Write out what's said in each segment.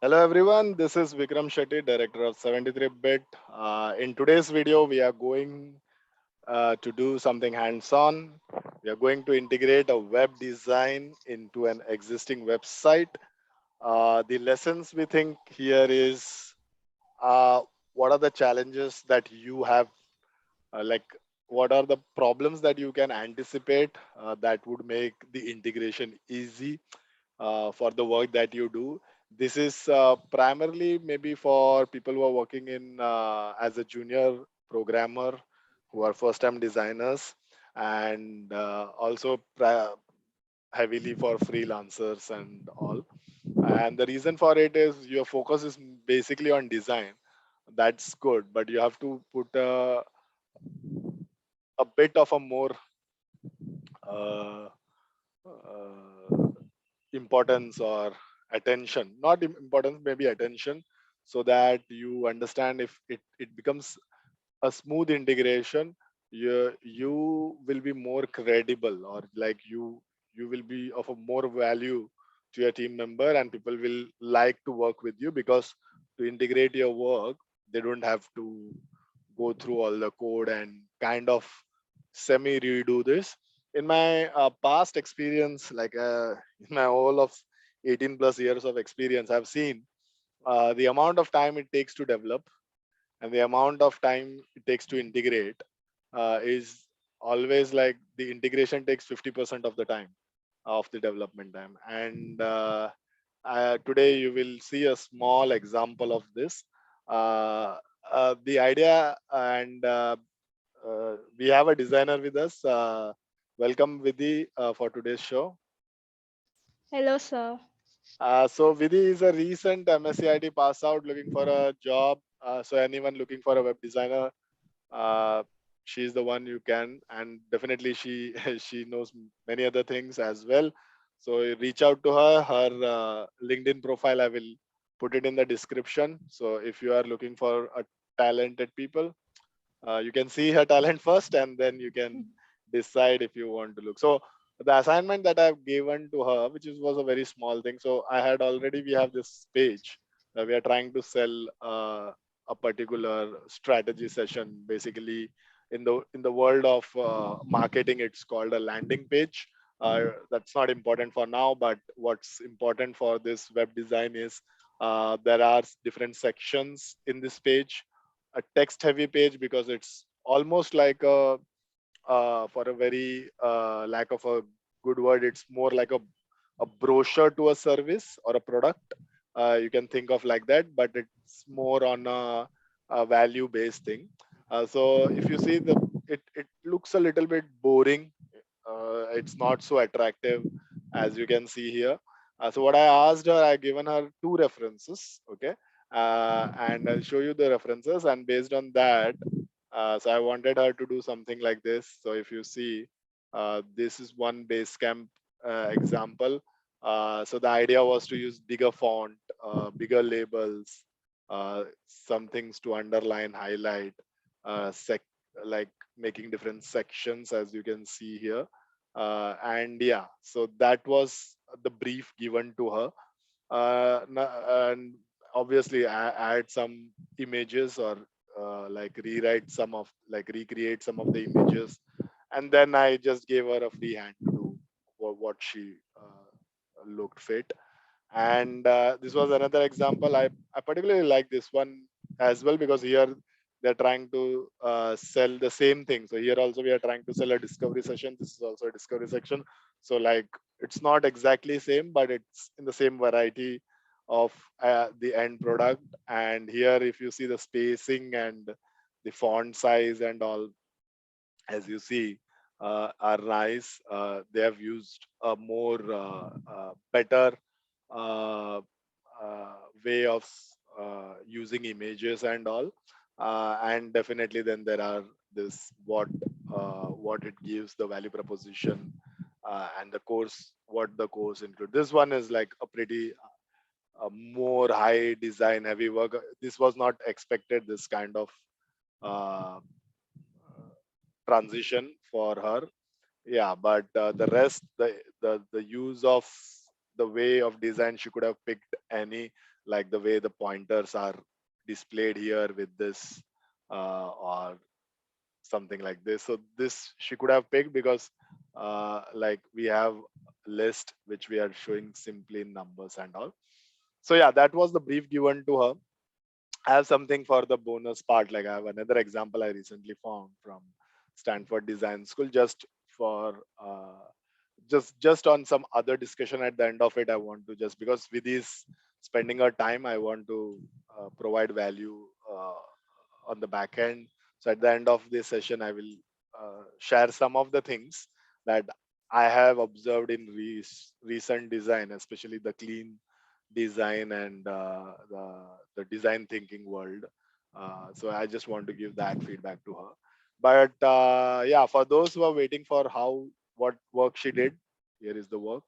Hello everyone, this is Vikram Shetty, Director of 73-Bit. In today's video, we are going to do something hands-on. We are going to integrate a web design into an existing website. The lessons we think here is uh, what are the challenges that you have, like what are the problems that you can anticipate that would make the integration easy for the work that you do. This is primarily maybe for people who are working in as a junior programmer, who are first-time designers, and also heavily for freelancers and all. And the reason for it is your focus is basically on design. That's good, but you have to put a bit of a more uh, uh, importance or attention, not importance, maybe attention, so that you understand if it becomes a smooth integration, you will be more credible, or like you will be of a more value to your team member, and people will like to work with you because to integrate your work, they don't have to go through all the code and kind of semi redo this. In my past experience, like in my whole of 18 plus years of experience, I've seen the amount of time it takes to develop and the amount of time it takes to integrate is always like the integration takes 50% of the time of the development time. And today you will see a small example of this. Uh, the idea, and we have a designer with us. Welcome, Vidhi, for today's show. Hello, sir. So Vidhi is a recent MSCIT pass out looking for a job. So anyone looking for a web designer, uh, she's the one you can, and definitely she she knows many other things as well. So reach out to her. Her LinkedIn profile I will put it in the description. So if you are looking for a talented people, you can see her talent first, and then you can decide if you want to look. So the assignment that I've given to her, which was a very small thing. So I had already, we have this page that we are trying to sell a particular strategy session. Basically, in the world of marketing, it's called a landing page. That's not important for now, but what's important for this web design is there are different sections in this page, a text heavy page because it's almost like a for a very lack of a good word, it's more like a brochure to a service or a product. You can think of like that, but it's more on a value based thing. So if you see it looks a little bit boring. It's not so attractive as you can see here. So what I asked her, I given her two references, okay, and I'll show you the references, and based on that, so I wanted her to do something like this. So if you see, this is one Basecamp example. So the idea was to use bigger font, bigger labels, some things to underline, highlight, like making different sections as you can see here. And yeah, so that was the brief given to her. And obviously add some images or like rewrite some of like recreate some of the images, and then I just gave her a free hand to do what she looked fit. And this was another example. I particularly like this one as well because here they're trying to sell the same thing. So here also we are trying to sell a discovery session. This is also a discovery section. So like it's not exactly same, but it's in the same variety of the end product. And here if you see the spacing and the font size and all, as you see, are nice. They have used a more better uh, way of using images and all. And definitely, then there are this what it gives, the value proposition, and the course, what the course include. This one is like a pretty more high design heavy work. This was not expected. This kind of uh, transition for her. Yeah, but the rest, the use of the way of design, she could have picked any, like the way the pointers are displayed here with this, or something like this. So this she could have picked because like we have list which we are showing simply in numbers and all. So yeah, that was the brief given to her. I have something for the bonus part. Like I have another example I recently found from Stanford Design School, just for just on some other discussion at the end of it. I want to, just because with is spending her time, I want to provide value on the back end. So at the end of this session, I will share some of the things that I have observed in recent design, especially the clean design and the design thinking world. So I just want to give that feedback to her. But yeah, for those who are waiting for how what work she did, here is the work.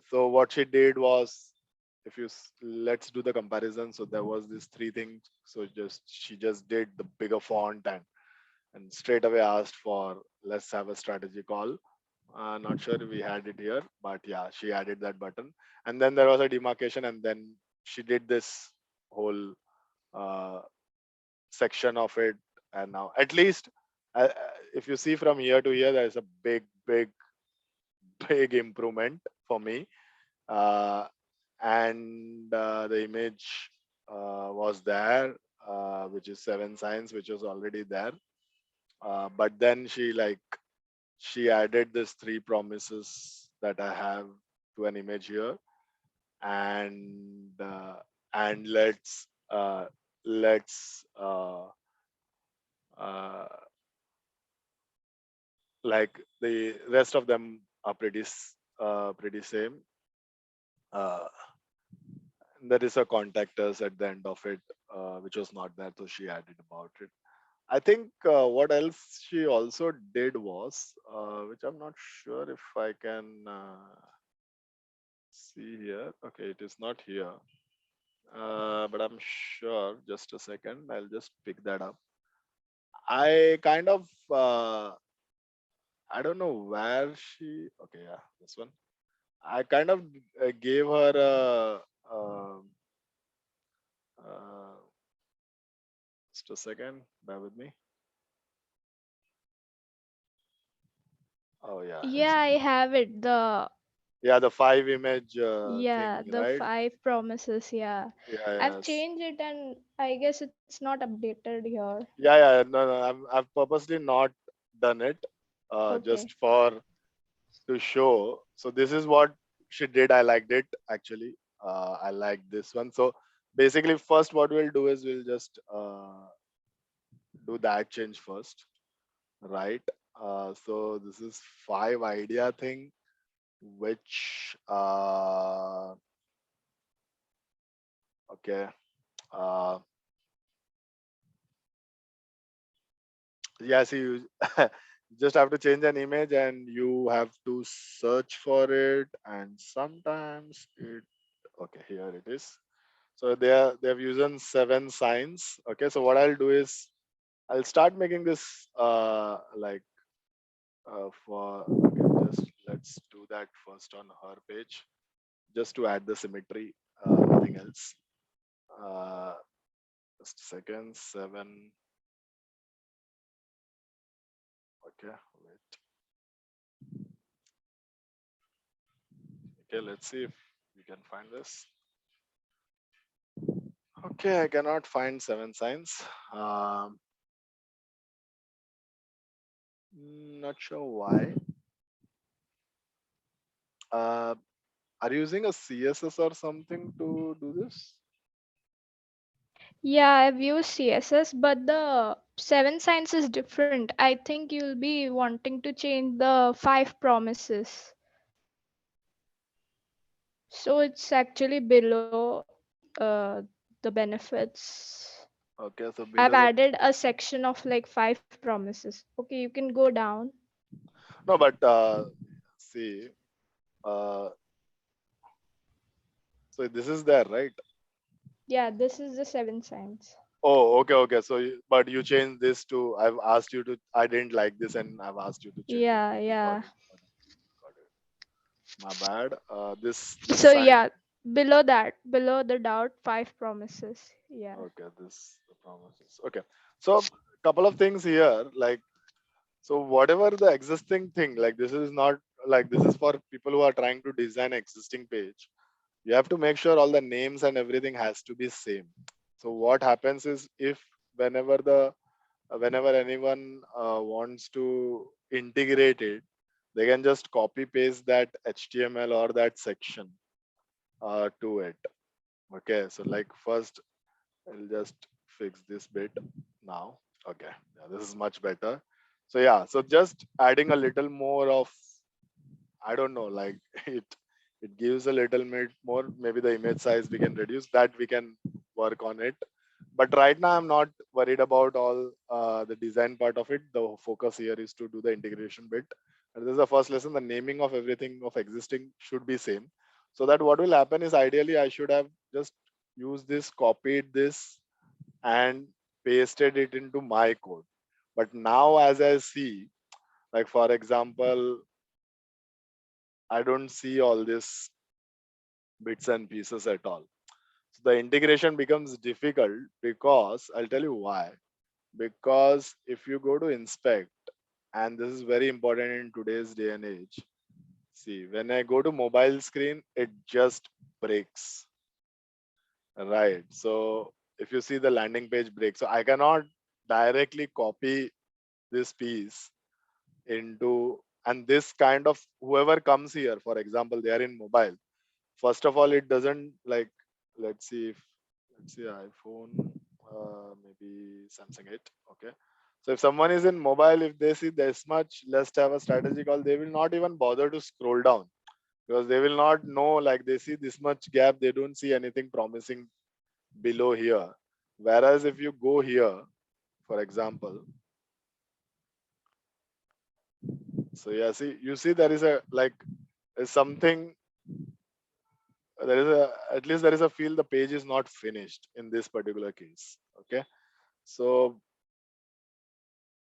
So what she did was, if you let's do the comparison. So there was these three things. So just she just did the bigger font and straight away asked for, let's have a strategy call. Not sure if we had it here, but yeah, she added that button. And then there was a demarcation, and then she did this whole uh, section of it. And now, at least, if you see from here to here, there's a big improvement for me. Uh, and the image was there, which is seven signs, which was already there. But then she added this three promises that I have to an image here, and let's uh, like the rest of them are pretty same. Uh, there is a contact us at the end of it, which was not there, so she added about it. I think what else she also did was, which I'm not sure if I can see here. Okay, it is not here. But I'm sure. Just a second. I'll just pick that up. I kind of, I don't know where she. Okay, yeah, this one. I kind of gave her uh, just a second. Bear with me. Oh yeah, Yeah, it's I have it. The yeah, the five image yeah, thing, the right? five promises. Yeah, Yeah, I've yes. changed it, and I guess it's not updated here. Yeah. No, no. I've purposely not done it, Okay. just for to show. So this is what she did. I liked it actually. I like this one. So basically, first what we'll do is we'll just do that change first, right? So this is five idea thing, which okay. Uh, yeah, see, you just have to change an image and you have to search for it, and sometimes it. Okay, here it is. So they've used seven signs. Okay, so what I'll do is I'll start making this for okay, just let's do that first on her page, just to add the symmetry, nothing else. Uh, just a second, seven. Okay, wait. Okay, let's see if we can find this. Okay, I cannot find seven signs. Um, not sure why. Uh, are you using a CSS or something to do this? Yeah, I've used CSS, but the seven signs is different. I think you'll be wanting to change the five promises. So it's actually below the benefits. Okay, so I've below the added a section of like five promises. Okay, you can go down. no, but see, uh, so this is there, right? Yeah, this is the seven signs. Oh, okay. So, but you changed this to. I've asked you to. I didn't like this, and I've asked you to change it. Yeah, Okay, got yeah. it. Got it. My bad. This So sign. yeah, below that, below the doubt, five promises. Yeah. Okay, this the promises. Okay, so couple of things here. Like, so whatever the existing thing, like this is not like this is for people who are trying to design existing page. You have to make sure all the names and everything has to be same. So what happens is if whenever the whenever anyone wants to integrate it, they can just copy paste that HTML or that section to it. Okay, so like first I'll just fix this bit now. Okay, yeah, this is much better. So yeah, so just adding a little more of, I don't know, like it gives a little bit more. Maybe the image size we can reduce that. We can work on it. But right now, I'm not worried about all the design part of it. The focus here is to do the integration bit. And this is the first lesson. The naming of everything of existing should be same. So that what will happen is ideally I should have just used this, copied this, and pasted it into my code. But now, as I see, like for example, I don't see all this bits and pieces at all. So the integration becomes difficult because I'll tell you why. Because if you go to inspect, and this is very important in today's day and age, see, when I go to mobile screen, it just breaks. Right. So if you see the landing page breaks, so I cannot directly copy this piece into, and this kind of whoever comes here, for example, they are in mobile. First of all, it doesn't like, let's see if, let's see iPhone, maybe Samsung 8. Okay. So if someone is in mobile, if they see this much, let's have a strategy call, they will not even bother to scroll down because they will not know, like they see this much gap, they don't see anything promising below here. Whereas if you go here, for example, so yeah, see, you see there is a like is something, there is a, at least there is a feel the page is not finished in this particular case. Okay. So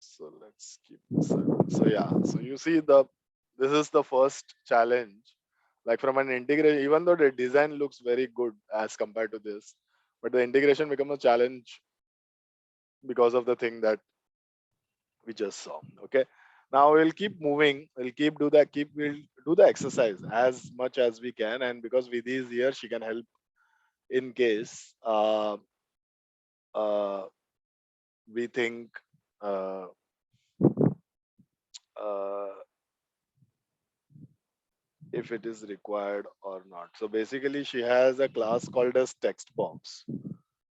so let's keep this. So yeah, so you see the, this is the first challenge. Like from an integration, even though the design looks very good as compared to this, but the integration becomes a challenge because of the thing that we just saw. Okay. Now we'll keep moving. We'll keep do that. Keep we'll do the exercise as much as we can, and because Vidhi is here, she can help in case uh, we think uh, uh, if it is required or not. So basically, she has a class called as text box,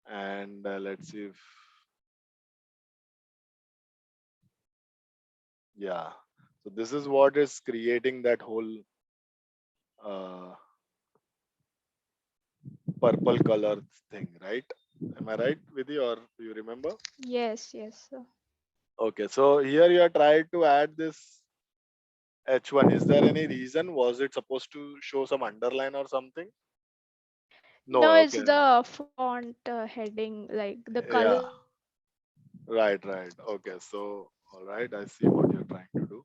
and let's see if, yeah. So this is what is creating that whole uh, purple color thing, right? Am I right, Vidhi, or do you remember? Yes, yes, sir. Okay, so here you are trying to add this H1. Is there any reason? Was it supposed to show some underline or something? No, No, it's okay. the font heading, like the color. Yeah, right, right. Okay, so all right, I see what you're trying to do.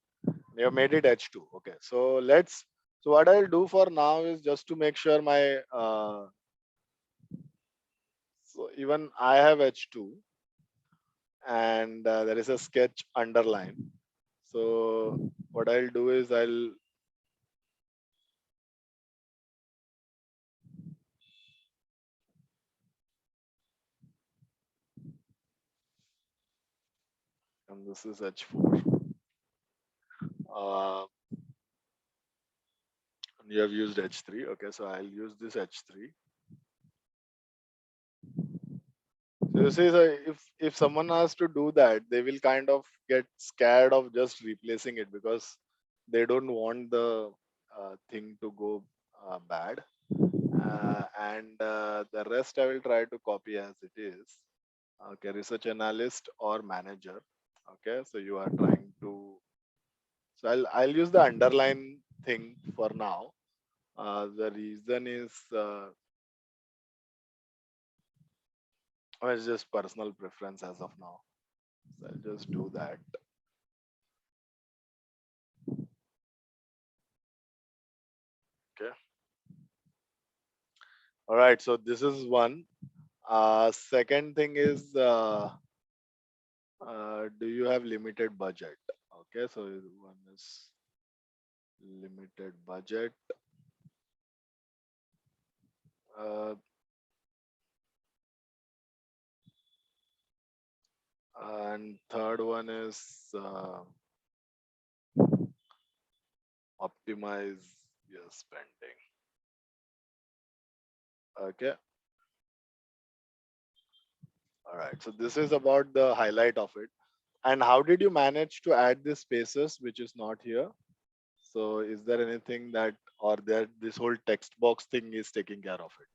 You have made it H2. Okay, so let's. So what I'll do for now is just to make sure my. So even I have H2, and there is a sketch underline. So what I'll do is and this is H4. Uh, you have used H3. Okay, so I'll use this H3. So you see, so if someone has to do that, they will kind of get scared of just replacing it because they don't want the thing to go bad. And the rest I will try to copy as it is. Okay, research analyst or manager. Okay, so you are trying to. So I'll use the underline thing for now. The reason is it's just personal preference as of now. So I'll just do that. All right. So this is one. Second thing is, do you have limited budget? Okay. So one is limited budget. Uh, and third one is optimize your spending. Okay. All right. So this is about the highlight of it. And how did you manage to add these spaces, which is not here? So is there anything that, or that this whole text box thing is taking care of it?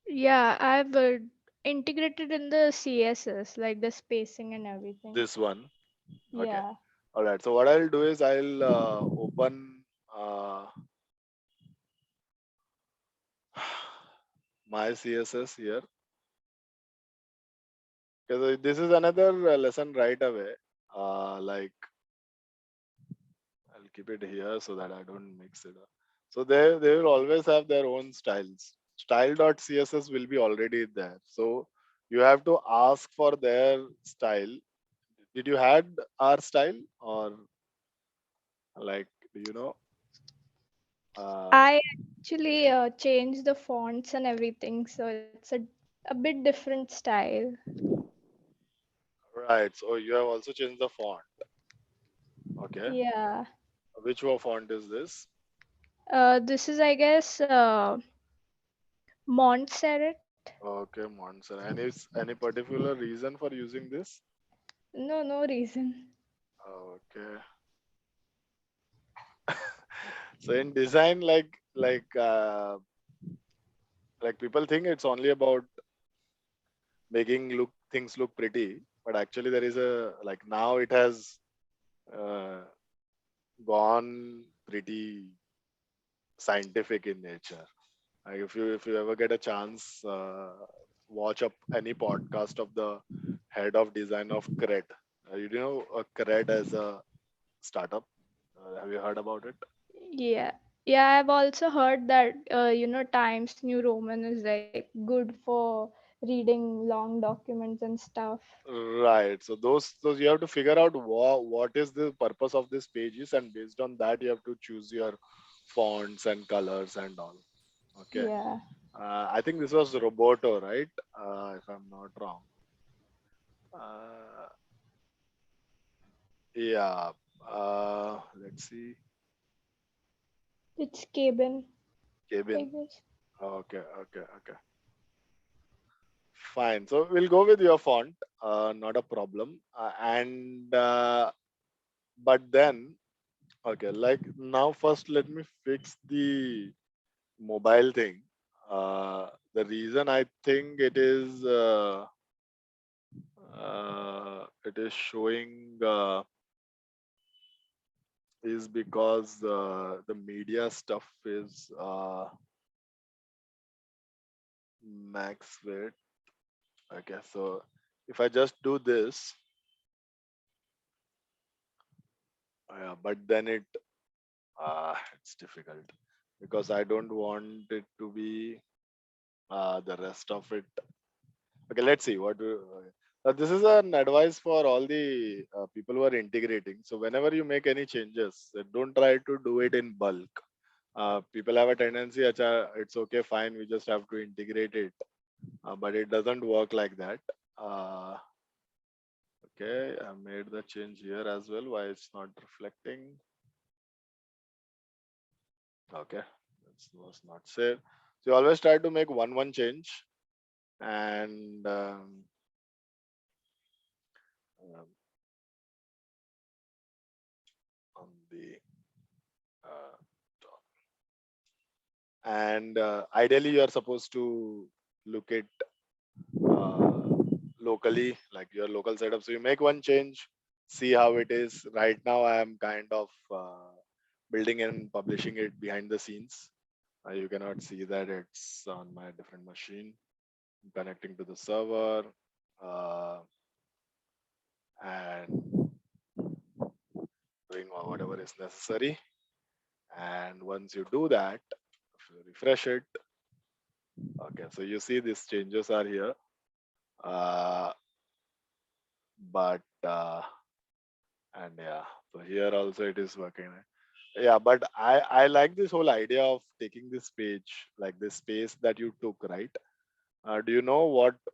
Yeah, I've integrated in the CSS, like the spacing and everything. This one. Okay. Yeah. All right. So what I'll do is I'll open uh, my CSS here, because this is another lesson right away. Like I'll keep it here so that I don't mix it up. So they will always have their own styles. Style.css will be already there. So you have to ask for their style. Did you had our style, or like, do you know? Uh, I actually changed the fonts and everything, so it's a bit different style. right. So you have also changed the font. Okay. Yeah. Which font is this? This is, I guess, Montserrat. Okay, Monster. And is any particular reason for using this? No, no reason. Okay. So in design, like people think it's only about making look things look pretty, but actually there is a, like, now it has uh, gone pretty scientific in nature. Like if you ever get a chance, watch up any podcast of the head of design of Cred. You know Cred as a startup. Have you heard about it? Yeah. Yeah, I've also heard that Times New Roman is like good for reading long documents and stuff. Right. So those you have to figure out what is the purpose of these pages, and based on that you have to choose your fonts and colors and all. Okay. Yeah. I think this was Roboto, right? If I'm not wrong. Uh, yeah. Let's see. It's cabin, I Cabin. guess. Okay. Okay. Okay. Fine. So we'll go with your font. Not a problem. And but then, okay. Like now, first let me fix the mobile thing. The reason I think it is showing is because the media stuff is max width. Okay, so if I just do this, but then it's difficult because I don't want it to be the rest of it. Okay, let's see what. This is an advice for all the people who are integrating. So whenever you make any changes, don't try to do it in bulk. People have a tendency, "Acha, it's okay, fine, we just have to integrate it," but it doesn't work like that. Uh, okay, I made the change here as well. Why it's not reflecting? Okay, that was not safe. So you always try to make one change, and um, on the uh, top. And ideally you are supposed to look at uh, locally, like your local setup. So you make one change, see how it is. Right now I am kind of building and publishing it behind the scenes. You cannot see that it's on my different machine. I'm connecting to the server, uh, and doing whatever is necessary. And once you do that, if you refresh it, Okay, so you see these changes are here, uh, but and yeah, so here also it is working. Yeah, but I like this whole idea of taking this page, like this space that you took, right? Do you know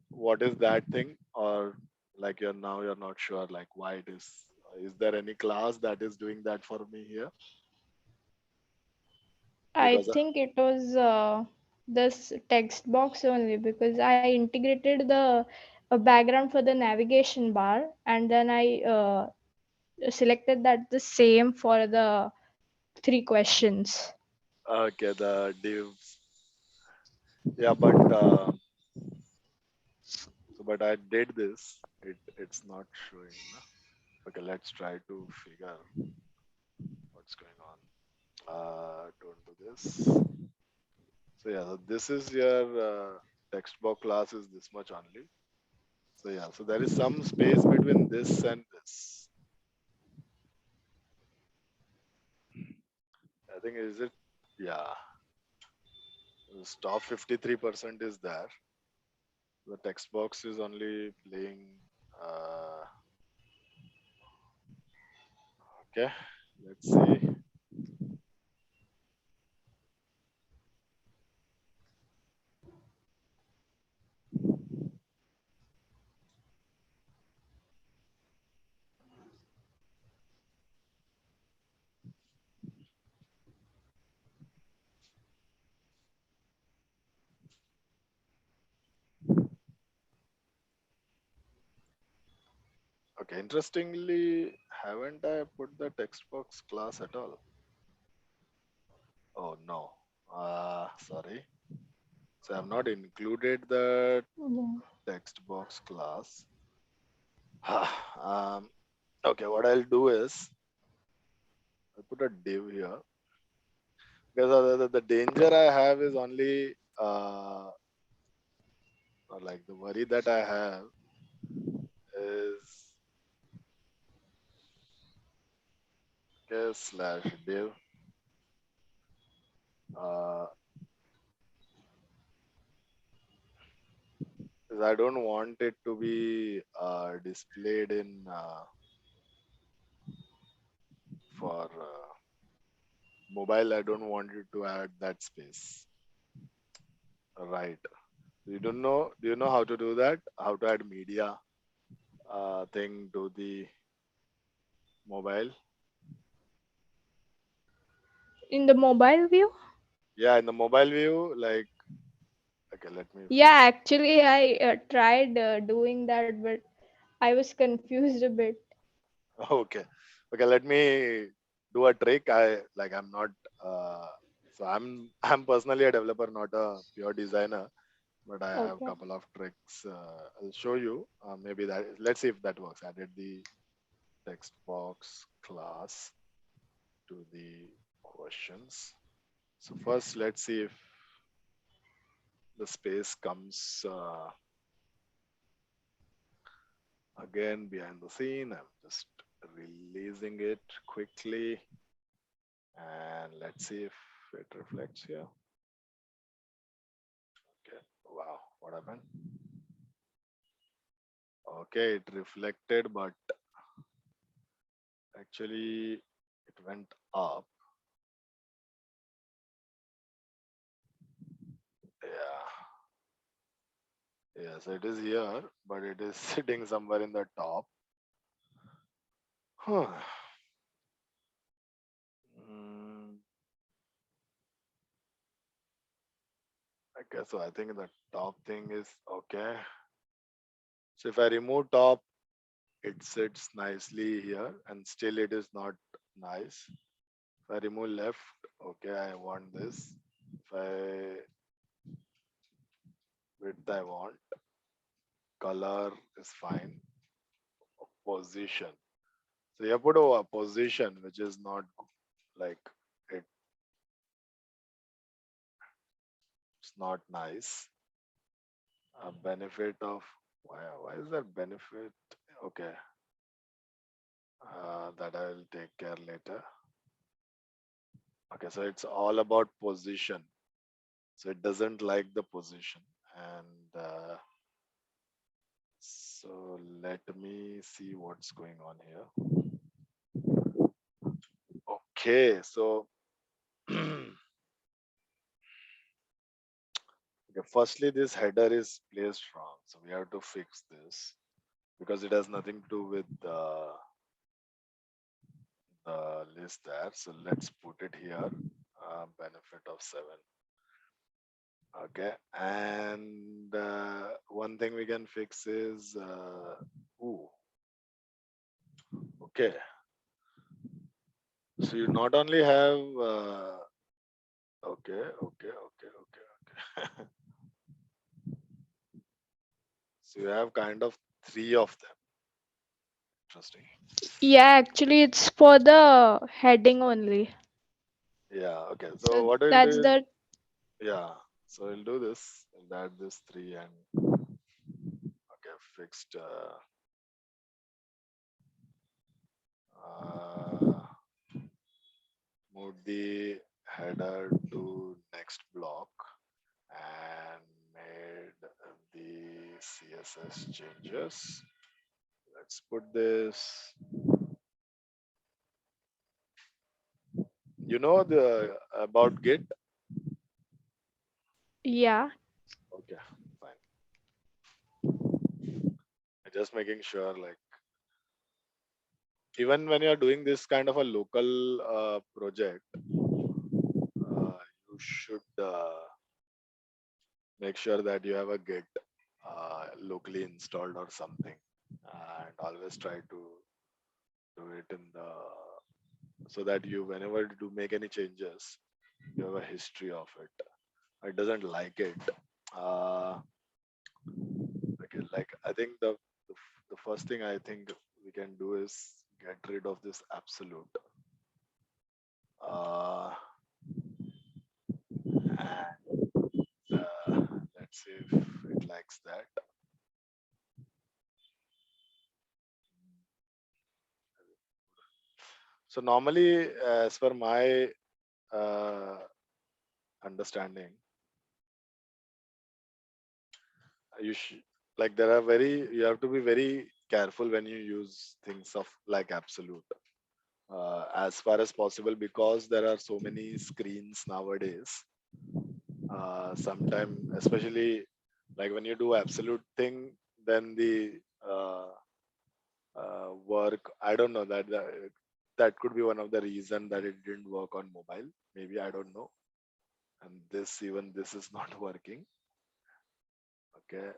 what is that thing, or like you're not sure like why it is? Is there any class that is doing that for me here? I Because think it was this text box only because I integrated the background for the navigation bar, and then I selected that the same for the three questions. okay, the divs, yeah, but so but I did this. It's not showing. Na? Okay, let's try to figure what's going on. Don't do this. So yeah, so this is your text box class is this much only. So yeah, so there is some space between this and this. I think is it? Yeah, this top 53% is there. The text box is only playing. Uh, okay, let's see. Okay, interestingly, haven't I put the text box class at all? Oh no. Sorry. So I've not included the Yeah. text box class. um, okay, what I'll do is I'll put a div here because the danger I have is only or like the worry that I have is okay, slash div. Uh, is I don't want it to be displayed in for mobile. I don't want you to add that space. Right. You don't know. Do you know how to do that? How to add media thing to the mobile? In the mobile view? Yeah, in the mobile view, like okay, let me Yeah, fix. actually, I tried doing that, but I was confused a bit. Okay, okay, let me do a trick. I'm not. Uh, so I'm personally a developer, not a pure designer, but I have a Okay. couple of tricks. I'll show you. Maybe that. Let's see if that works. Added the text box class to the questions. So first, let's see if the space comes again behind the scene. I'm just releasing it quickly and let's see if it reflects here. Okay. Wow, what happened? Okay, it reflected, but actually it went up. Yeah. Yes, it is here, but it is sitting somewhere in the top. Huh. Mm, okay, so I think the top thing is okay. So if I remove top, it sits nicely here and still it is not nice. If I remove left, okay, I want this. If I width I want, color is fine. Position. So you put a position which is not like it's not nice. A benefit of why is that benefit? Okay, that I'll take care later. Okay, so it's all about position. so it doesn't like the position. And so let me see what's going on here. Okay, so okay, firstly, this header is placed wrong, so we have to fix this because it has nothing to do with the list there. So let's put it here. Benefit of 7. Okay, and one thing we can fix is ooh, okay. So you not only have okay, okay, okay, okay, okay. So you have kind of three of them. Interesting. Yeah, actually, it's for the heading only. Yeah. Okay. So So what we'll do that's is the yeah. So we'll do this. We'll add this three and okay fixed. Uh, Move the header to next block and made the CSS changes. Let's put this. You know the about Git. yeah. Okay, fine. Just making sure, like, even when you're doing this kind of a local project, you should make sure that you have a Git locally installed or something, and always try to do it in the so that you, whenever you do make any changes, you have a history of it. It doesn't like it. Uh, okay, like I think the first thing I think we can do is get rid of this absolute. Uh, and let's see if it likes that. So normally, as per my uh, understanding, you should like there are very you have to be very careful when you use things of like absolute as far as possible because there are so many screens nowadays. Sometime, especially like when you do absolute thing, then the work. I don't know that could be one of the reason that it didn't work on mobile. Maybe I don't know. And this is not working. Okay.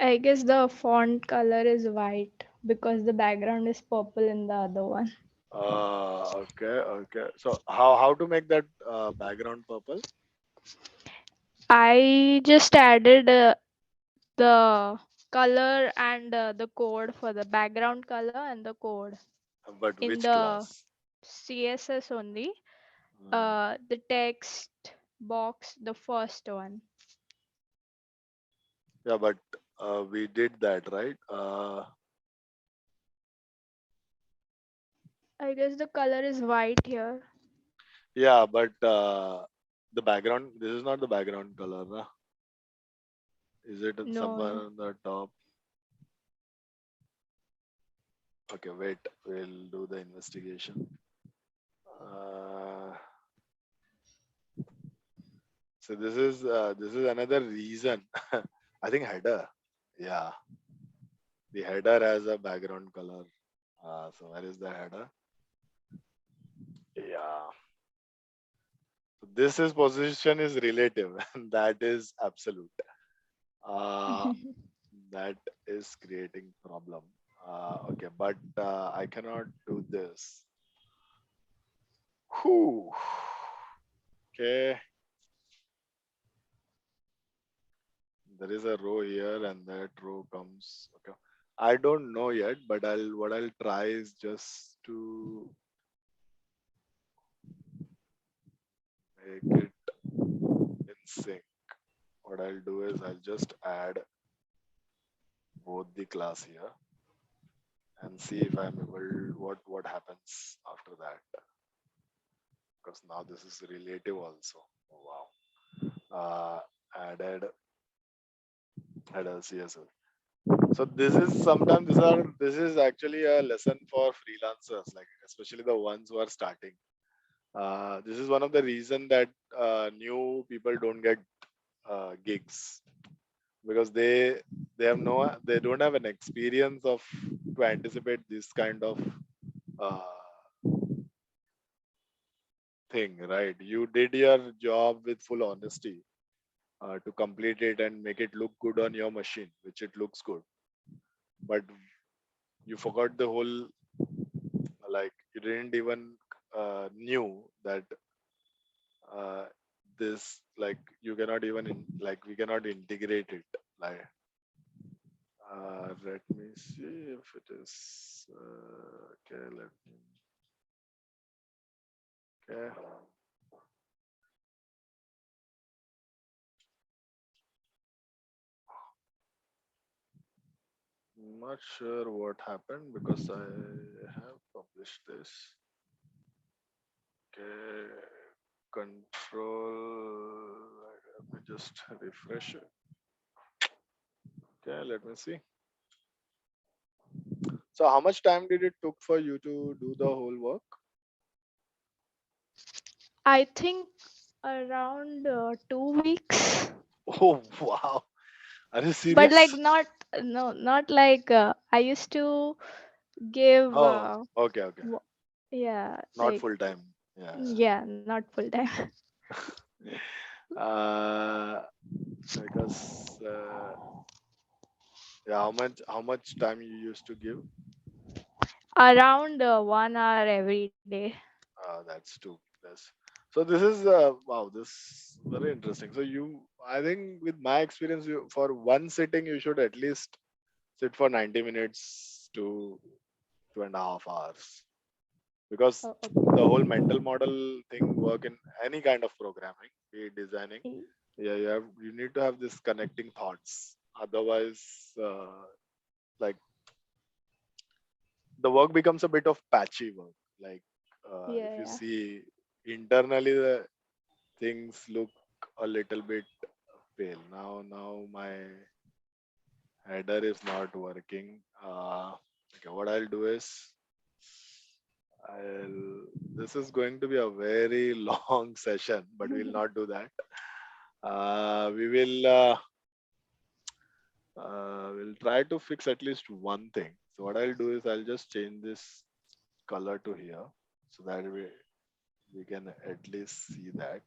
I guess the font color is white because the background is purple in the other one. Okay. Okay. So how to make that background purple? I just added the color and the code for the background color and the code But in which the class? CSS only. Uh, The text box, the first one. yeah, but we did that, right? I guess the color is white here. Yeah, but the background. This is not the background color, na? Is it No, somewhere no. on the top? Okay, wait. We'll do the investigation. Uh, so this is another reason. I think header. Yeah, the header has a background color. So where is the header? Yeah. So this is position is relative, and that is absolute. Uh, that is creating problem. Okay, but I cannot do this. Whew. Okay, there is a row here, and that row comes. Okay, I don't know yet, but I'll try is just to make it in sync. What I'll do is I'll just add both the class here and see if I'm able what happens after that because now this is relative also. Oh, wow. uh, added added CSS. So this is sometimes this is actually a lesson for freelancers, like especially the ones who are starting. This is one of the reason that new people don't get gigs because they don't have an experience of to anticipate this kind of uh, thing, right? You did your job with full honesty to complete it and make it look good on your machine, which it looks good, but you forgot the whole, like you didn't even knew that uh, this, like you cannot even like we cannot integrate it, like let me see if it is okay, let me, okay. Not sure what happened because I have published this. Okay, control, let me just refresh it. Okay, let me see. So how much time did it took for you to do the whole work? I think around 2 weeks. Oh wow, are you But like serious? not, no, not like I used to give Oh, okay, okay. wo- yeah, Not like full time. Yeah. yeah, not full time. Because yeah, how much time you used to give? Around 1 hour every day. That's too less. So this is wow, this very interesting. So you, I think with my experience, you, for one sitting you should at least sit for 90 minutes to 2.5 hours, because Oh, the okay. whole mental model thing work in any kind of programming, be it designing. Yeah, you need to have this connecting thoughts. Otherwise, like the work becomes a bit of patchy work. Like if you Yeah, see internally, the things look a little bit pale. Now my header is not working. Okay, what I'll do is I'll. This is going to be a very long session, but we'll yeah. not do that. We will. We'll try to fix at least one thing. So what I'll do is I'll just change this color to here so that we can at least see that.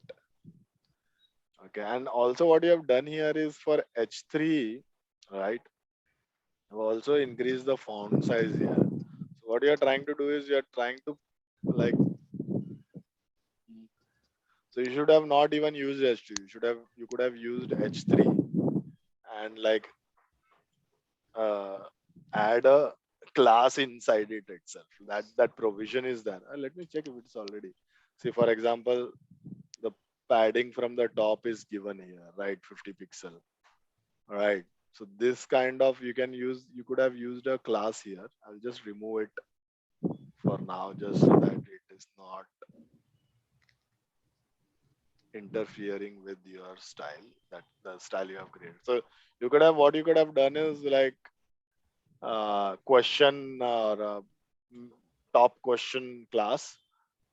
Okay, and also what you have done here is for H3, right? I've also increased the font size here. So what you're trying to do is you're trying to like, so you should have not even used H2. You could have used H3 and like uh, add a class inside it itself. That provision is there. Let me check if it's already. See, for example, the padding from the top is given here, right? 50 pixel, right? So this kind of you can use. You could have used a class here. I'll just remove it for now, just so that it is not interfering with your style, that the style you have created. So you could have, what you could have done is like question or mm, top question class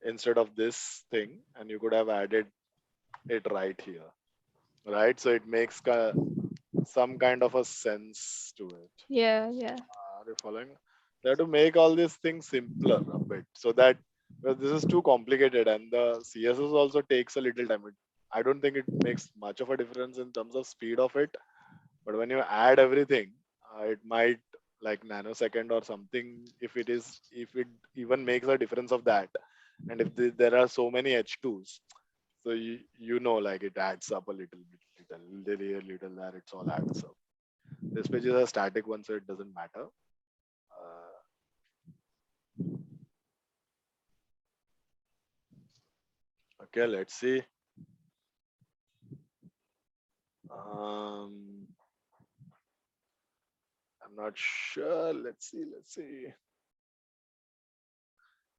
instead of this thing, and you could have added it right here, right? So it makes some kind of a sense to it. Yeah, yeah. Are you following? They have to make all these things simpler a bit so that, well, this is too complicated and the CSS also takes a little time. I don't think it makes much of a difference in terms of speed of it, but when you add everything, it might like nanosecond or something, if it even makes a difference of that. And if there are so many H2s, so you know, like it adds up a little bit, little here, little there, it's all adds up. This page is a static one, so it doesn't matter. Uh, okay, let's see. Um, I'm not sure. Let's see. Let's see.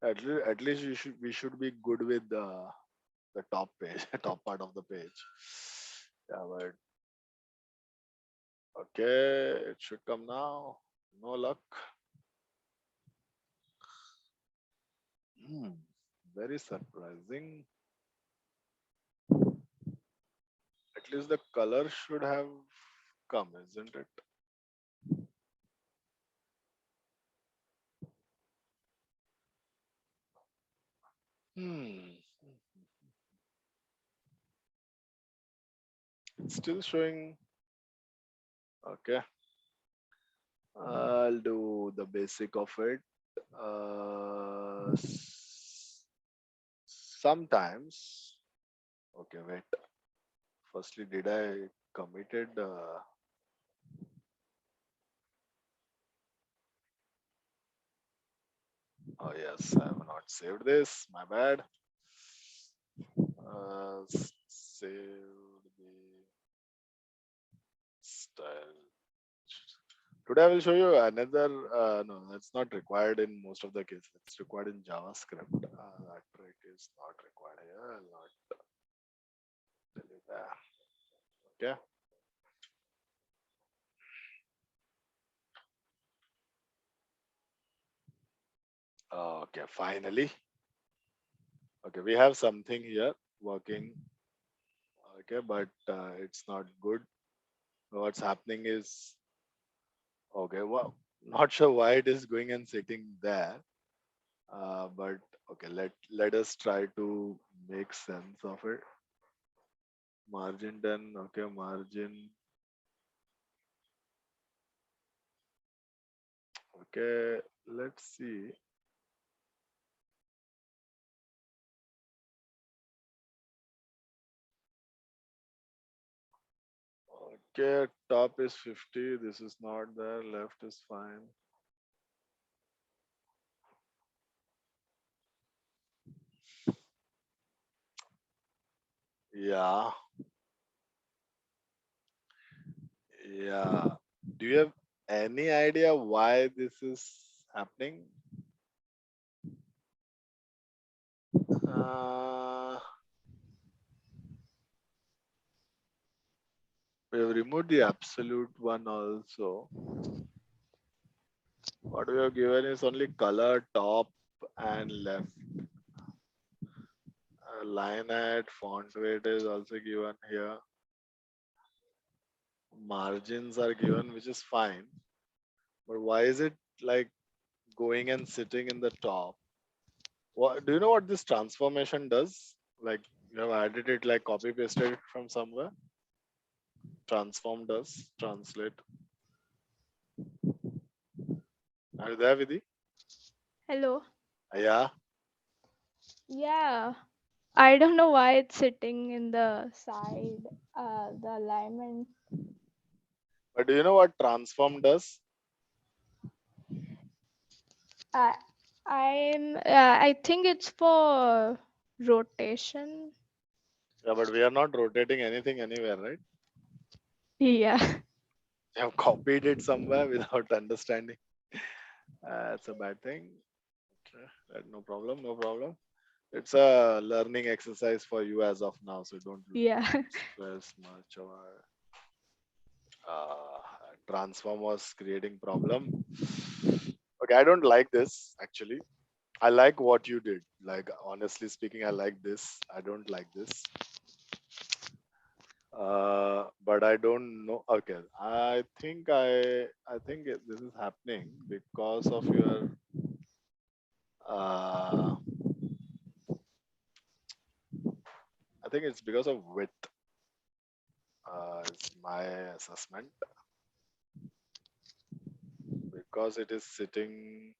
At least we should be good with the top page, top part of the page. Yeah, but okay, it should come now. No luck. Hmm, very surprising. At least the color should have come, isn't it? Hmm. It's still showing. Okay. I'll do the basic of it. Sometimes. Okay, wait. Firstly, did I committed? Oh yes, I have not saved this. My bad. Saved the style. Today I will show you another. No, that's not required in most of the cases. It's required in JavaScript. That trick is not required here. I'll not tell you that. Okay. Okay. Finally. Okay. We have something here working. Okay, but it's not good. What's happening is okay. Well, not sure why it is going and sitting there. But okay. Let us try to make sense of it. Margin done. Okay. Margin. Okay, let's see. Okay, top is 50. This is not there. Left is fine. Yeah, yeah. Do you have any idea why this is happening? Uh, we have removed the absolute one also. What we have given is only color, top, and left. Line height, font weight is also given here. Margins are given, which is fine. But why is it like going and sitting in the top? What do you know what this transformation does? Like you have added it, like copy pasted it from somewhere. Transform does translate. Are you there, Vidhi? Hello. Yeah, Yeah. I don't know why it's sitting in the side, the alignment. but do you know what transform does? I I think it's for rotation. Yeah, but we are not rotating anything anywhere, right? Yeah. You have copied it somewhere without understanding. That's a bad thing. Okay, no problem, no problem. It's a learning exercise for you as of now, so don't Yeah. stress much or uh, transform was creating problem. Okay, I don't like this actually. I like what you did. Like honestly speaking, I like this. I don't like this. But I don't know. Okay, this is happening because of your. Uh, I think it's because of width. Is my assessment because it is sitting.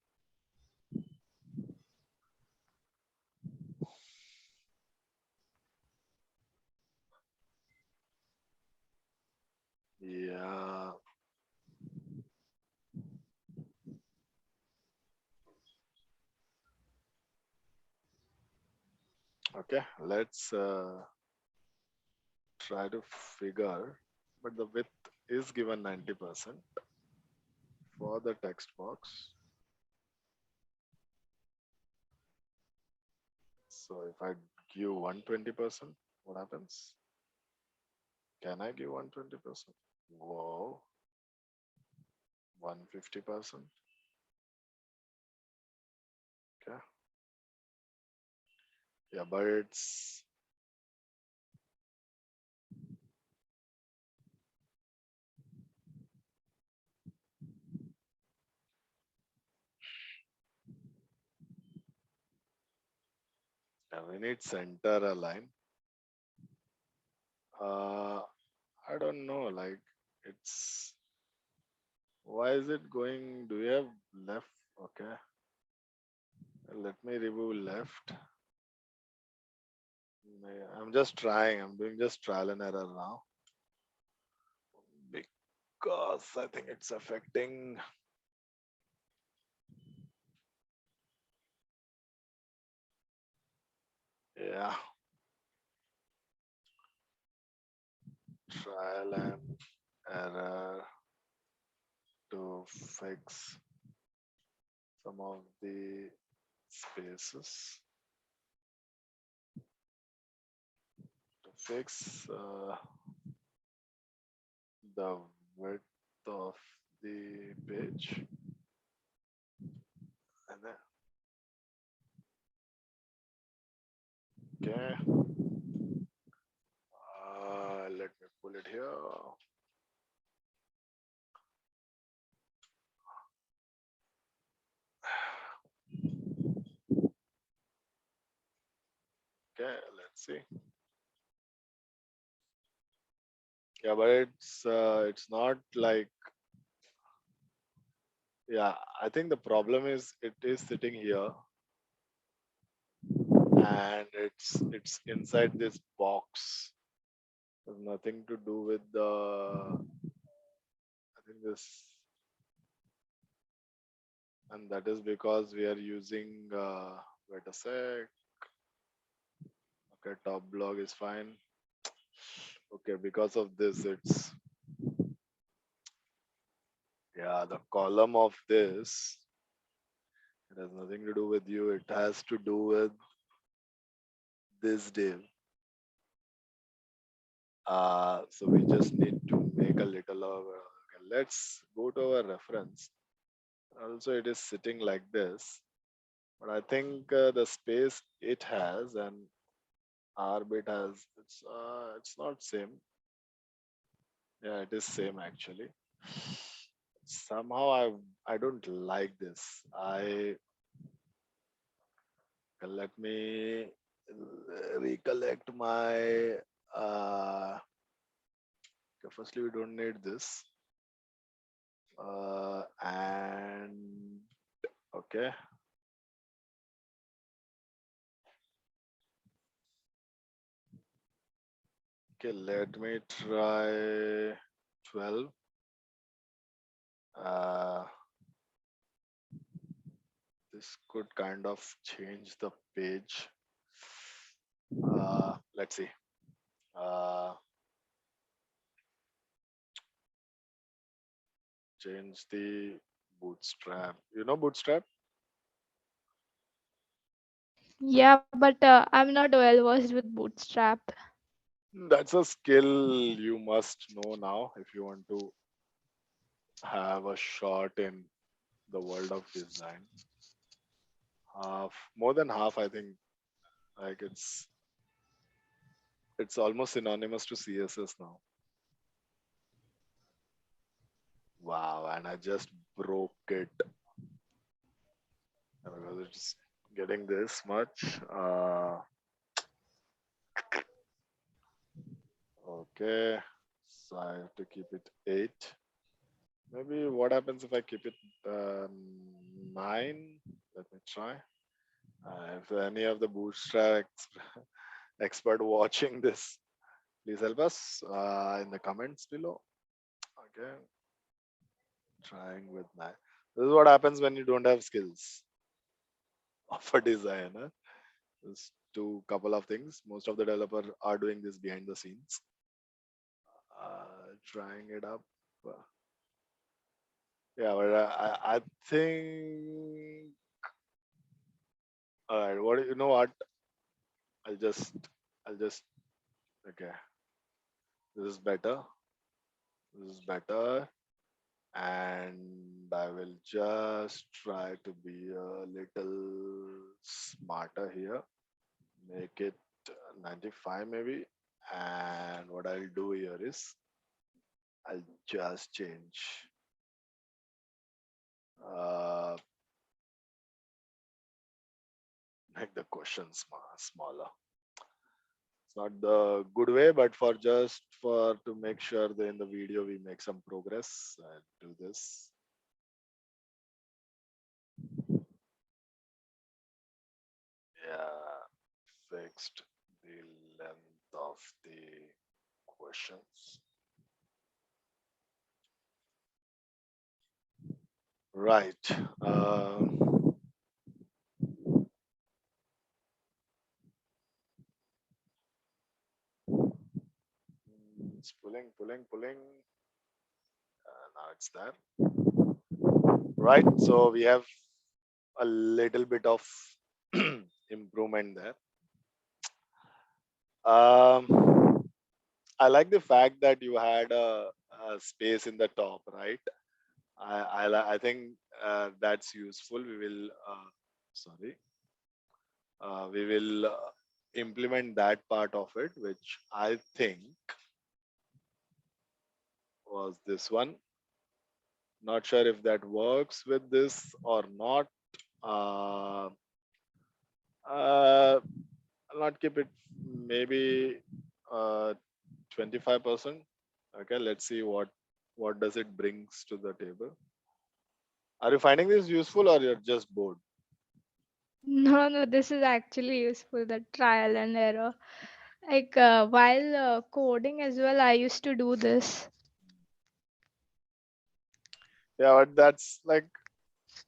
Yeah. Okay. Let's try to figure. But the width is given 90% for the text box. So if I give 120%, what happens? Can I give 120%? Whoa, 150%. Okay. Yeah, but we need center align. Uh, I don't know. Like, it's why is it going? Do you have left? Okay, let me remove left. I'm just trying. I'm doing just trial and error now because I think it's affecting. Yeah, trial and error to fix some of the spaces. To fix the width of the page, and then okay. Let me pull it here. Okay, let's see. Yeah, but it's not like, yeah. I think the problem is it is sitting here and it's inside this box. There's nothing to do with the. I think this, and that is because we are using. Wait a sec. Okay, top block is fine. Okay, because of this, it's, yeah, the column of this. It has nothing to do with you. It has to do with this div. So we just need to make a little of. Okay, let's go to our reference. Also, it is sitting like this, but I think the space it has and our bit has, it's not same. Yeah, it is same actually. Somehow I don't like this. I let me recollect my. Okay, firstly, we don't need this. And okay, okay, let me try 12. Uh, this could kind of change the page. Let's see. Uh, change the bootstrap. You know bootstrap? Yeah, but I'm not well versed with Bootstrap. That's a skill you must know now if you want to have a shot in the world of design. Half, more than half, I think. Like it's almost synonymous to CSS now. Wow, and I just broke it because it's getting this much. Okay, so I have to keep it 8. Maybe what happens if I keep it 9? Let me try. If any of the bootstrap expert watching this, please help us in the comments below. Okay, trying with 9. This is what happens when you don't have skills of a designer. Just two couple of things. Most of the developers are doing this behind the scenes. Trying it up. Yeah, but I think. All right. What, you know what? I'll just. I'll just. Okay. This is better. This is better. And I will just try to be a little smarter here. Make it 95 maybe. And what I'll do here is I'll just change uh, make the question smaller. It's not the good way, but for just for to make sure that in the video we make some progress. I'll do this. Yeah, fixed the length of the questions. Right. It's pulling, pulling, pulling. Now it's there. Right. So we have a little bit of improvement there. I like the fact that you had a space in the top, right? I think that's useful. Sorry, we will implement that part of it, which I think was this one. Not sure if that works with this or not. Uh, I'll not keep it maybe 25%. Okay, let's see what does it brings to the table. Are you finding this useful or you're just bored? No, no, this is actually useful, the trial and error. Like while coding as well, I used to do this. Yeah, but that's like,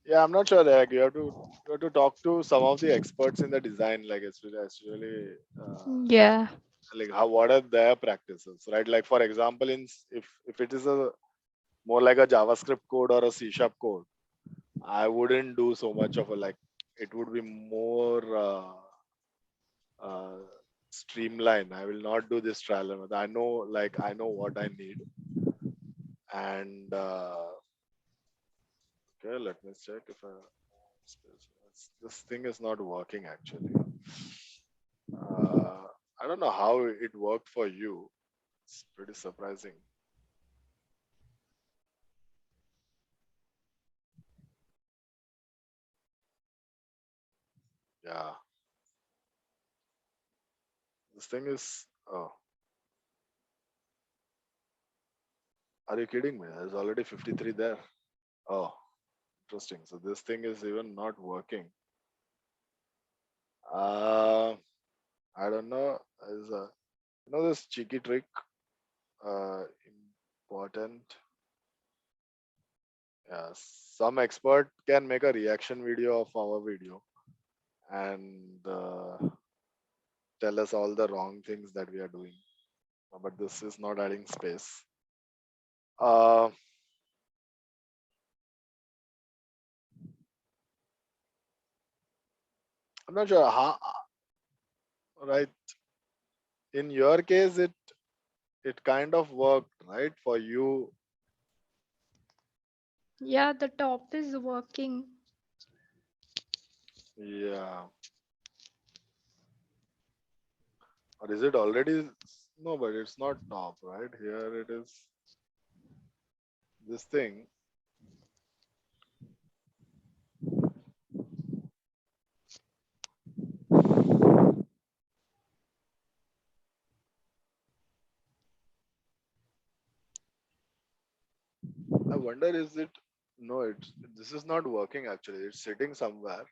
yeah, I'm not sure. Like you have to talk to some of the experts in the design. Like it's really Yeah. like how what are their practices, right? Like for example, if it is a more like a JavaScript code or a C sharp code, I wouldn't do so much of a like. It would be more uh, streamlined. I will not do this trial and error. I know what I need, and okay, let me check if I. This thing is not working actually. Uh, I don't know how it worked for you. It's pretty surprising. Yeah, this thing is. Oh, are you kidding me? There's already 53 there. Oh, interesting. So this thing is even not working. Uh, I don't know. Is this cheeky trick uh, important? Yeah, some expert can make a reaction video of our video and tell us all the wrong things that we are doing. But this is not adding space. Uh, I'm not sure how. Right. In your case, it kind of worked, right? For you, Yeah, the top is working. yeah. Or is it already? No, but it's not top, right? Here it is. This thing. I wonder, is it? No, this is not working actually. It's sitting somewhere.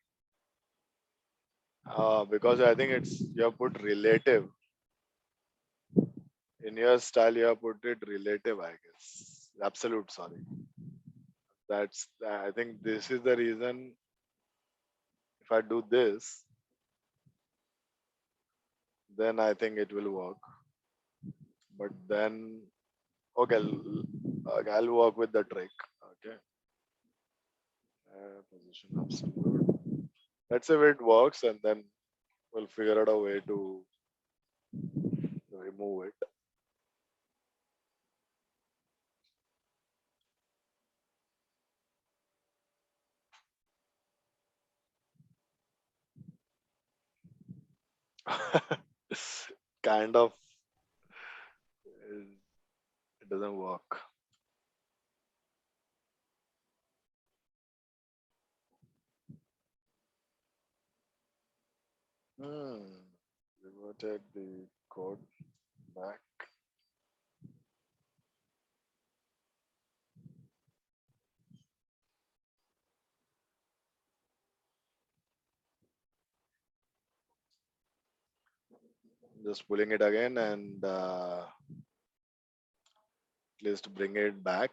Because I think it's you have put relative in your style. You have put it relative, I guess. Absolute. Sorry. That's. I think this is the reason. If I do this, then I think it will work. But then, okay, okay, I'll work with the trick. Okay. Position absolute. Let's see if it works, and then we'll figure out a way to remove it. Kind of, it doesn't work. Hmm. Reverted the code back. Just pulling it again and at least bring it back.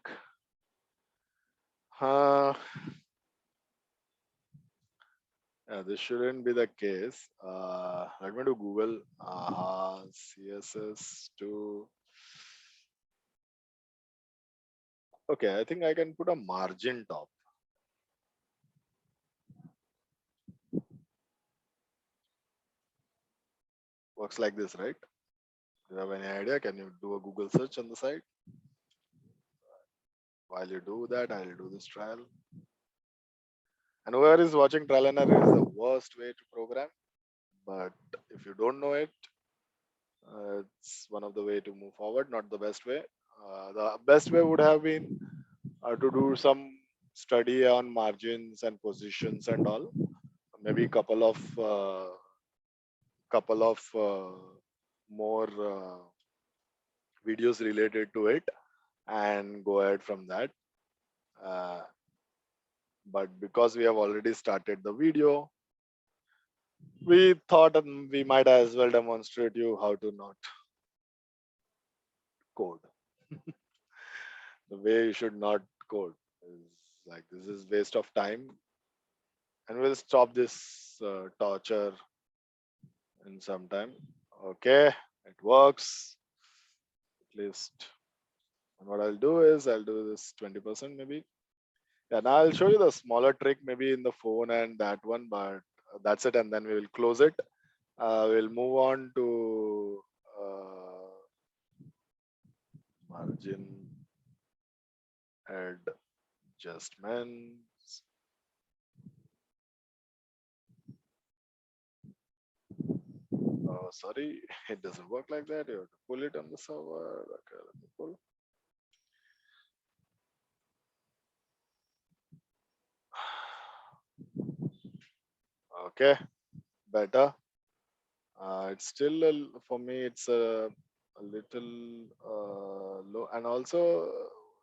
Uh, yeah, this shouldn't be the case. Let me do Google CSS to. Okay, I think I can put a margin top. Works like this, right? Do you have any idea? Can you do a Google search on the side? While you do that, I'll do this trial. And whoever is watching trial and error is the worst way to program. But if you don't know it, it's one of the way to move forward, not the best way. The best way would have been to do some study on margins and positions and all. Maybe couple of more videos related to it, and go ahead from that. Uh, but because we have already started the video, we thought we might as well demonstrate you how to not code. The way you should not code is like this is waste of time, and we'll stop this torture in some time. Okay, it works at least. And what I'll do is I'll do this 20% maybe. Yeah, now I'll show you the smaller trick maybe in the phone and that one, but that's it, and then we will close it. We'll move on to margin adjustments. Oh, sorry, it doesn't work like that. You have to pull it on the server. Okay, let me pull. Okay, better. It's still for me. It's a little low, and also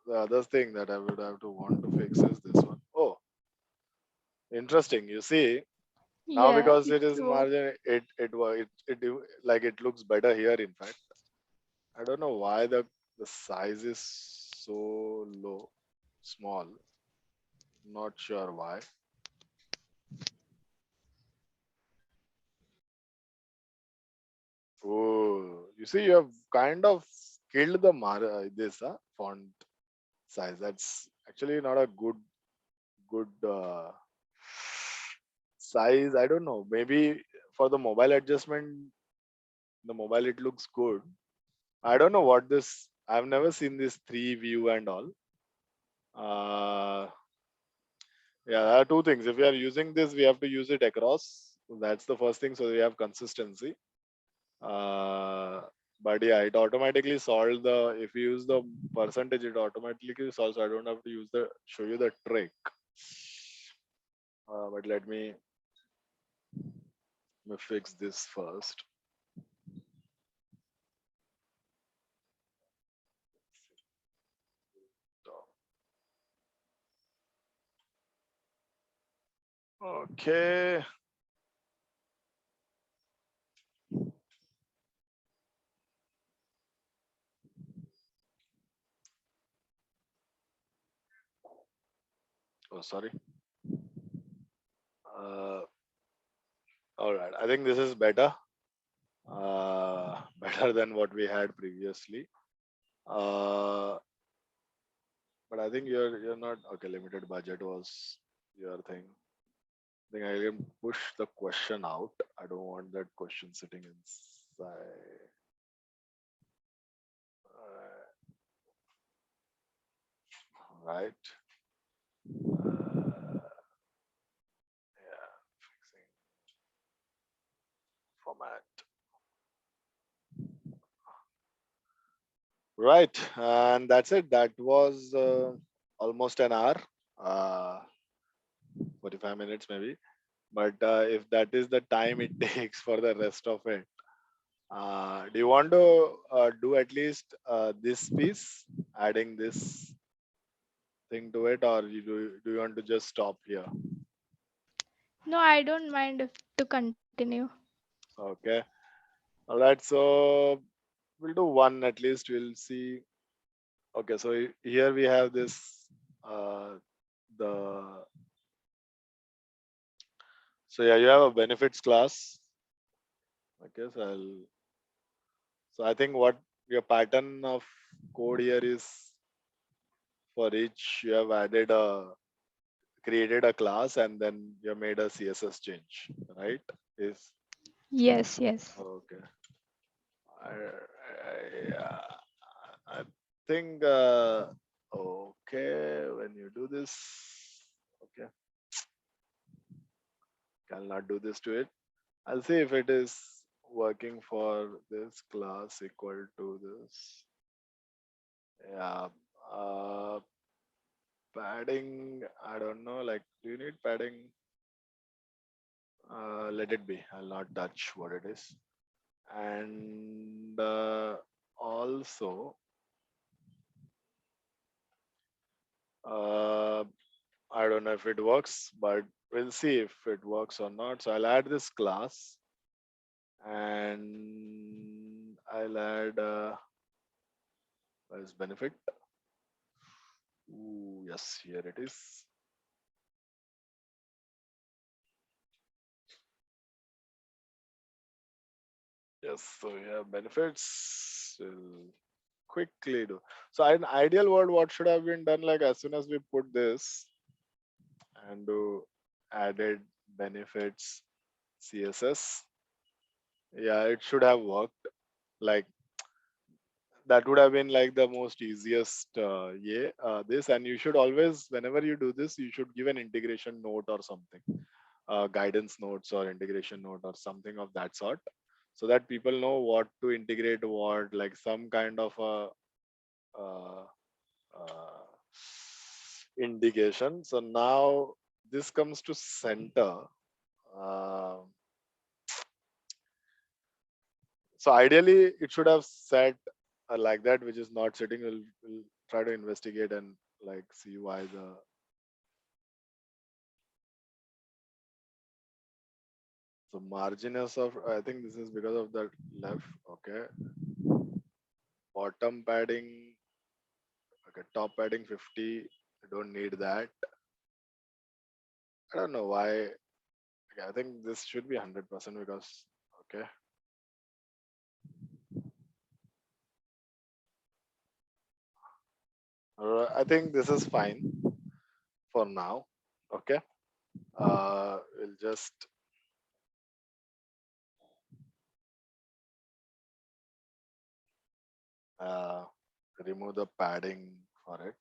the other thing that I would have to want to fix is this one. Oh, interesting. You see now Yeah, because it's it is work. margin, like it looks better here. In fact, I don't know why the size is so low, small. Not sure why. Oh, you see, you have kind of killed the this font size. That's actually not a good size. I don't know. Maybe for the mobile adjustment, the mobile it looks good. I don't know what this. I've never seen this three view and all. Uh, yeah, there are two things. If we are using this, we have to use it across. So that's the first thing. So we have consistency. Uh, but yeah, it automatically solved the. If you use the percentage, it automatically solves. So I don't have to use the show you the trick. But let me fix this first. Okay. Oh, sorry. Uh, all right. I think this is better. Better than what we had previously. Uh, but I think you're not okay. Limited budget was your thing. I think I can push the question out. I don't want that question sitting inside. Right. Yeah. Fixing format. Right, and that's it. That was almost an hour, uh, 45 minutes maybe. But if that is the time it takes for the rest of it, do you want to do at least this piece, adding this thing to it, or do you want to just stop here? No, I don't mind if to continue. Okay. All right. So we'll do one at least. We'll see. Okay. So here we have this. The So yeah, you have a benefits class. Okay. So I think what your pattern of code here is, for each you have added a created a class and then you made a CSS change, right? Is Yes, yes. okay. I think okay when you do this, okay, I'll not do this to it. I'll see if it is working for this class equal to this. Yeah. Uh, padding. I don't know. Like, do you need padding? Let it be. I'll not touch what it is. And also, uh, I don't know if it works, but we'll see if it works or not. So I'll add this class and I'll add what is benefit. Ooh, yes, here it is. Yes, so yeah, benefits will quickly do. So in ideal world, what should have been done? Like as soon as we put this and do added benefits CSS, yeah, it should have worked. Like that would have been like the most easiest yeah this, and you should always whenever you do this you should give an integration note or something, guidance notes or integration note or something of that sort, so that people know what to integrate what, like some kind of a uh, uh, indication. So now this comes to center. uh, so ideally it should have set like that, which is not setting. We'll try to investigate and like see why the margins of, I think this is because of that left. Okay, bottom padding. Okay, top padding 50. I don't need that. I don't know why. Okay, I think this should be 100% because okay. I think this is fine for now. Okay. We'll just uh, remove the padding for it.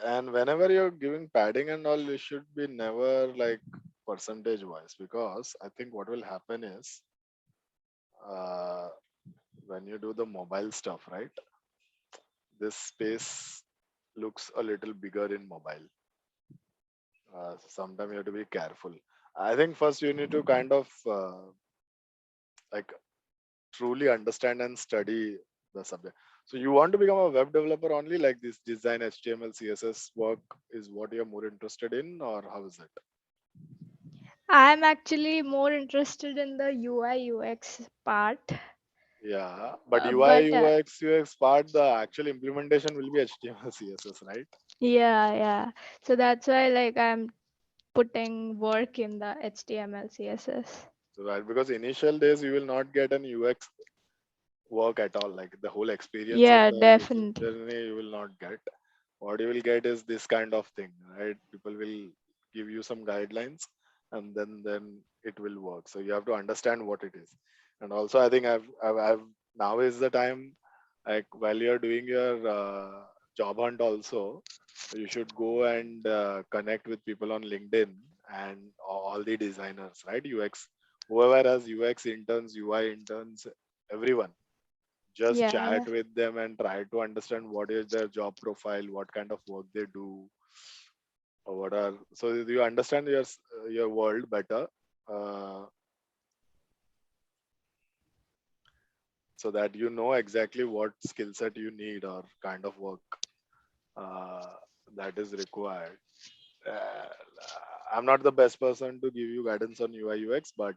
And whenever you're giving padding and all, you should be never like percentage wise, because I think what will happen is uh, when you do the mobile stuff, right? This space looks a little bigger in mobile. So sometimes you have to be careful. I think first you need to kind of like truly understand and study the subject. So you want to become a web developer only, like this design HTML, CSS work is what you're more interested in, or how is it? I'm actually more interested in the UI UX part. Yeah, but UI, But UX part, the actual implementation will be HTML, CSS, right? yeah, yeah. So that's why like I'm putting work in the HTML, CSS. So, right, because initial days you will not get an UX work at all. Like the whole experience of Yeah, the user definitely. journey, you will not get. What you will get is this kind of thing, right? People will give you some guidelines, and then it will work. So you have to understand what it is. And also, I think I've now is the time, like while you're doing your job hunt, also you should go and connect with people on LinkedIn and all the designers, right? UX, whoever has UX interns, UI interns, everyone, just Yeah, chat yeah. with them and try to understand what is their job profile, what kind of work they do, or what are, so you understand your world better, uh, so that you know exactly what skill set you need or kind of work uh, that is required. uh, I'm not the best person to give you guidance on UI UX, but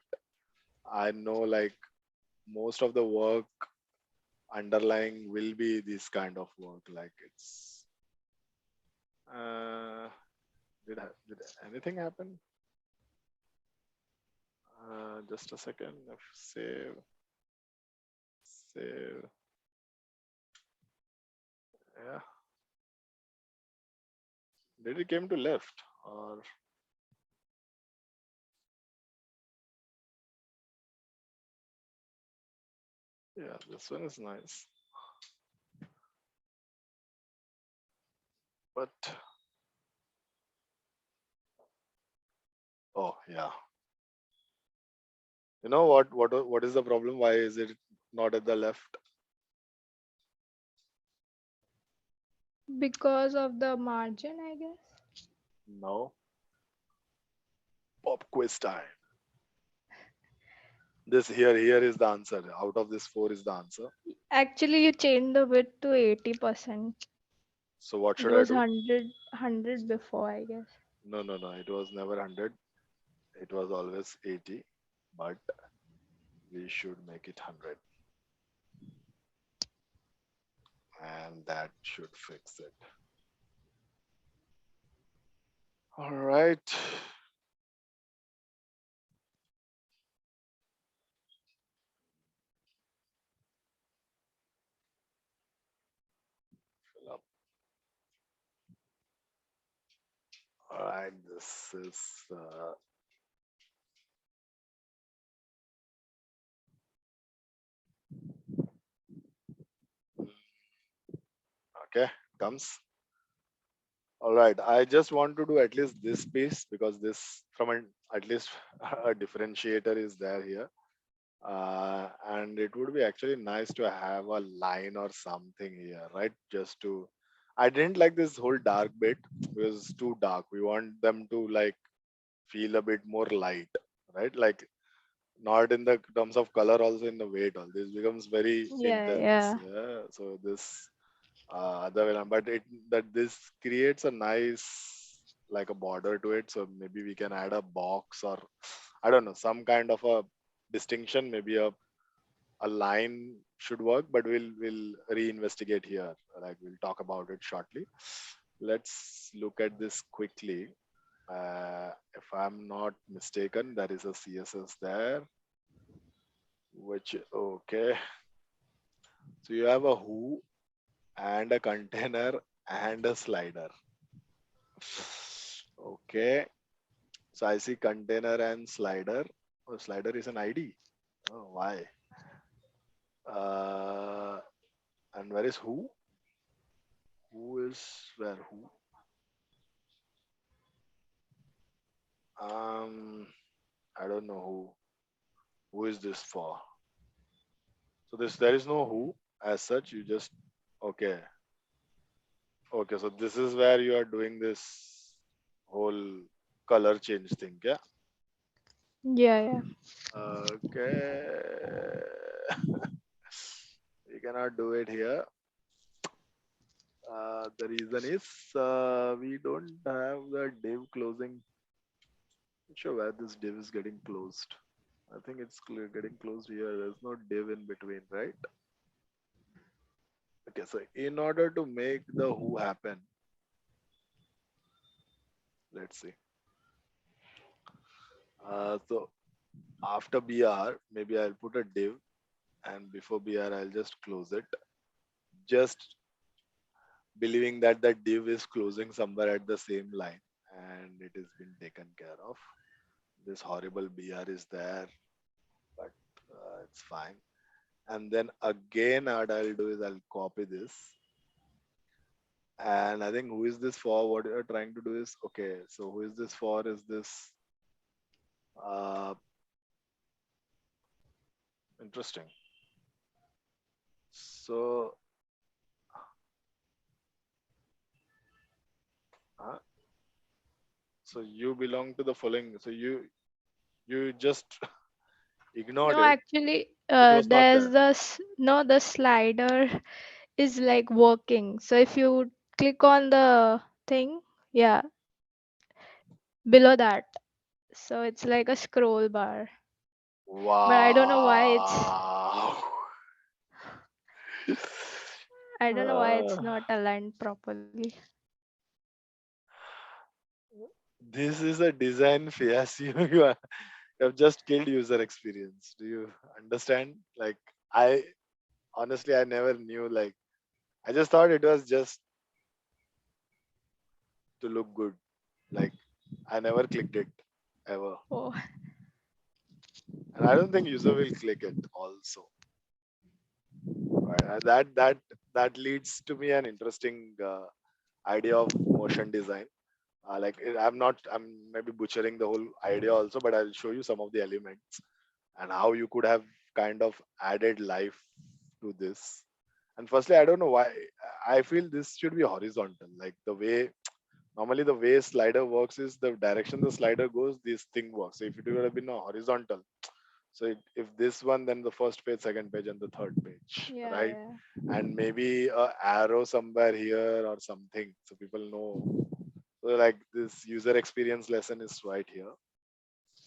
I know like most of the work underlying will be this kind of work. Like it's did anything happen? Just a second. Save. Yeah. Did it came to left or yeah? This one is nice, but oh yeah. You know what is the problem? Why is it not at the left? Because of the margin, I guess. No. Pop quiz time. This here is the answer. Out of this four is the answer. Actually, you changed the width to 80%. So what It should I was do? 100 before, I guess. No. It was never 100. It was always 80. But we should make it 100, and that should fix it. All right. Fill up. All right. This is okay. Comes. All right. I just want to do at least this piece because this from an at least a differentiator is there here. And it would be actually nice to have a line or something here, right? Just to, I didn't like this whole dark bit. It was too dark. We want them to like feel a bit more light, right? Like not in the terms of color, also in the weight. All this becomes very Yeah, intense. yeah. Yeah. So this other way around, but it that this creates a nice like a border to it. So maybe we can add a box or I don't know some kind of a distinction. Maybe a line should work, but we'll reinvestigate here. Like we'll talk about it shortly. Let's look at this quickly. If I'm not mistaken, there is a CSS there, which okay. So you have a who and a container and a slider. Okay. So I see container and slider. Oh, slider is an ID. Oh, why? Uh, and where is who? Who is where? Who? Um, I don't know who. Who is this for? So this there is no who as such. You just okay. Okay. So this is where you are doing this whole color change thing. Yeah. Yeah, yeah. Okay. We cannot do it here. The reason is we don't have the div closing. Not sure where this div is getting closed. I think it's getting closed here. There's no div in between, right? Okay, so in order to make the who happen, let's see. So after BR, maybe I'll put a div, and before BR, I'll just close it. Just believing that the div is closing somewhere at the same line, and it has been taken care of. This horrible BR is there, but it's fine. And then again, what I'll do is I'll copy this. And I think who is this for? What you're trying to do is okay. So who is this for? Is this uh, interesting? So, uh, so you belong to the following. So you just ignored No, it. actually, It was not there's there. no, the slider is like working. So if you click on the thing, yeah, below that. So it's like a scroll bar. But I don't know why Wow. Uh, it's not aligned properly. this is a design fiasco. You have just killed user experience. Do you understand? Like, I honestly, I never knew. Like, I just thought it was just to look good. Like, I never clicked it ever, Oh, and I don't think user will click it also. Right? That leads to me an interesting idea of motion design. I'm maybe butchering the whole idea also, but I'll show you some of the elements and how you could have kind of added life to this. And firstly, I don't know why I feel this should be horizontal. Like the way normally the way slider works is the direction the slider goes, this thing works. So if it would have been a horizontal, so if this one, then the first page, second page, and the third page, yeah, right? yeah. And maybe a arrow somewhere here or something, so people know. So like this user experience lesson is right here.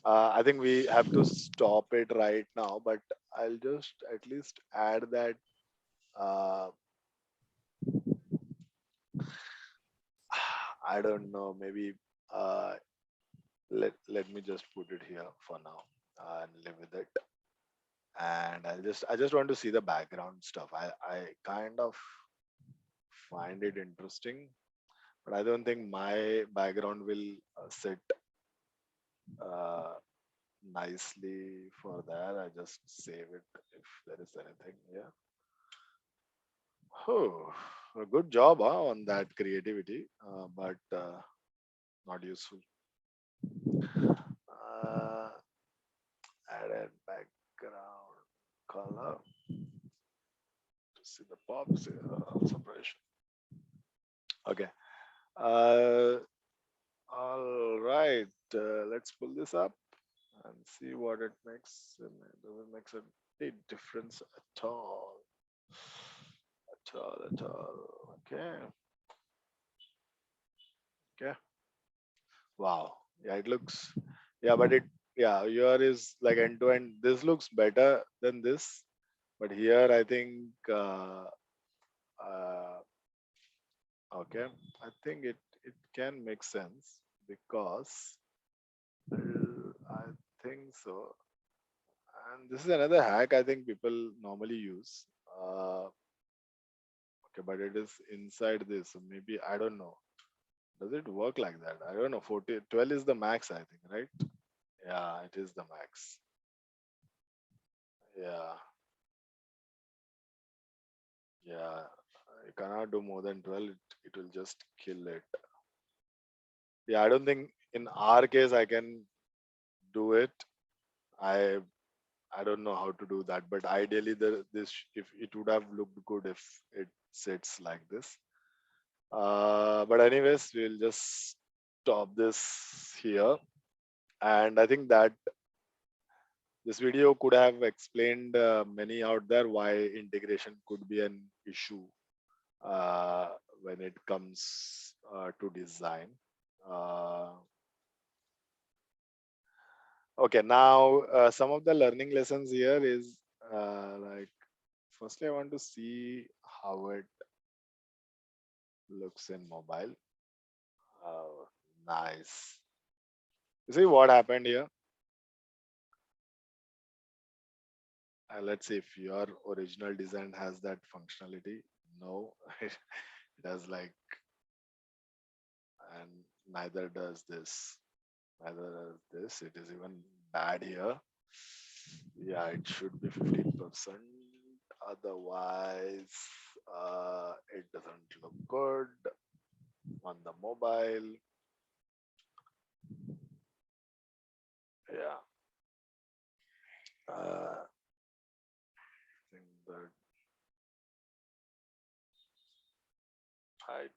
I think we have to stop it right now, but I'll just at least add that. Uh, I don't know. Maybe uh, let me just put it here for now and live with it. And I just want to see the background stuff. I kind of find it interesting, but I don't think my background will sit uh, nicely for that. I just save it if there is anything. Yeah. Oh, a good job on that creativity, but not useful. Uh, Added background color to see the pops separation. Okay. Uh, all right. Let's pull this up and see what it makes. And it doesn't make a difference at all. At all. At all. Okay. Okay. Wow. Yeah, it looks. Yeah, but it. Yeah, your is like end to end. This looks better than this, but here I think. Uh, okay, I think it can make sense because I think so. And this is another hack I think people normally use. Okay, but it is inside this. So maybe I don't know. Does it work like that? I don't know. 40, 12 is the max, I think, right? Yeah, it is the max. Yeah, yeah. You cannot do more than 12. It will just kill it. Yeah, I don't think in our case I can do it. I I don't know how to do that, but ideally, this if it would have looked good if it sits like this. But anyways, we'll just stop this here, and I think that this video could have explained many out there why integration could be an issue uh, when it comes to design. Uh, okay, now some of the learning lessons here is like firstly, I want to see how it looks in mobile. Oh, nice. You see what happened here? Let's see if your original design has that functionality. No, it has like, and neither does this. Neither does this. It is even bad here. Yeah, it should be 15%. Otherwise, it doesn't look good on the mobile. Yeah. I think that Right.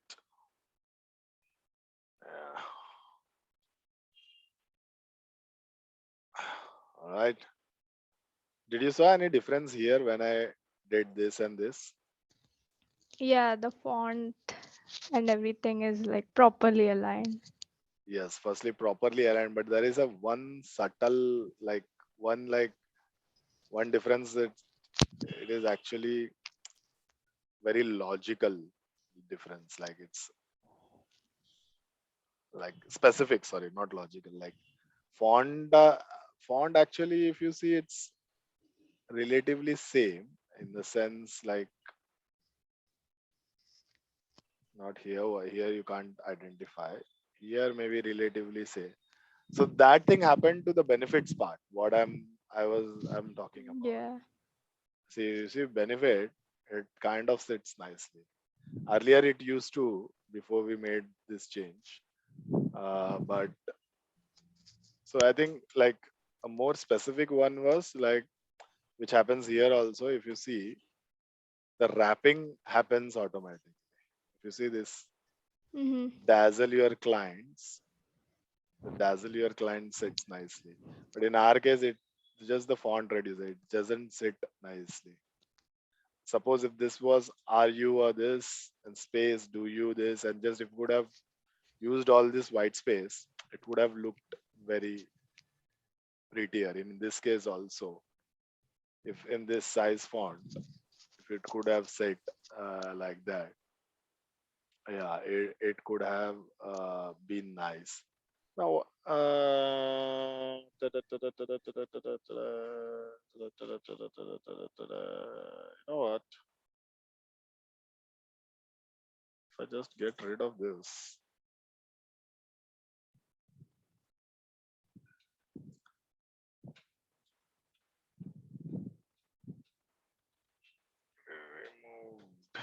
Yeah. All right. Did you saw any difference here when I did this and this? Yeah, the font and everything is like properly aligned. Yes, firstly properly aligned, but there is a one subtle one like one difference that it is actually very logical difference. Like it's like specific, sorry, not logical. Like font font actually if you see it's relatively same in the sense like not here here you can't identify here maybe relatively say so that thing happened to the benefits part what I'm talking about. Yeah. See you see benefit it kind of sits nicely earlier it used to before we made this change but so I think like a more specific one was like which happens here also if you see the wrapping happens automatically if you see this Mm-hmm. dazzle your clients the dazzle your client sits nicely but in our case it just the font reduces it doesn't sit nicely. Suppose if this was are you or this and space do you this and just if would have used all this white space it would have looked very prettier in this case also if in this size font if it could have set like that yeah it could have been nice now you know what if I just get rid of this removed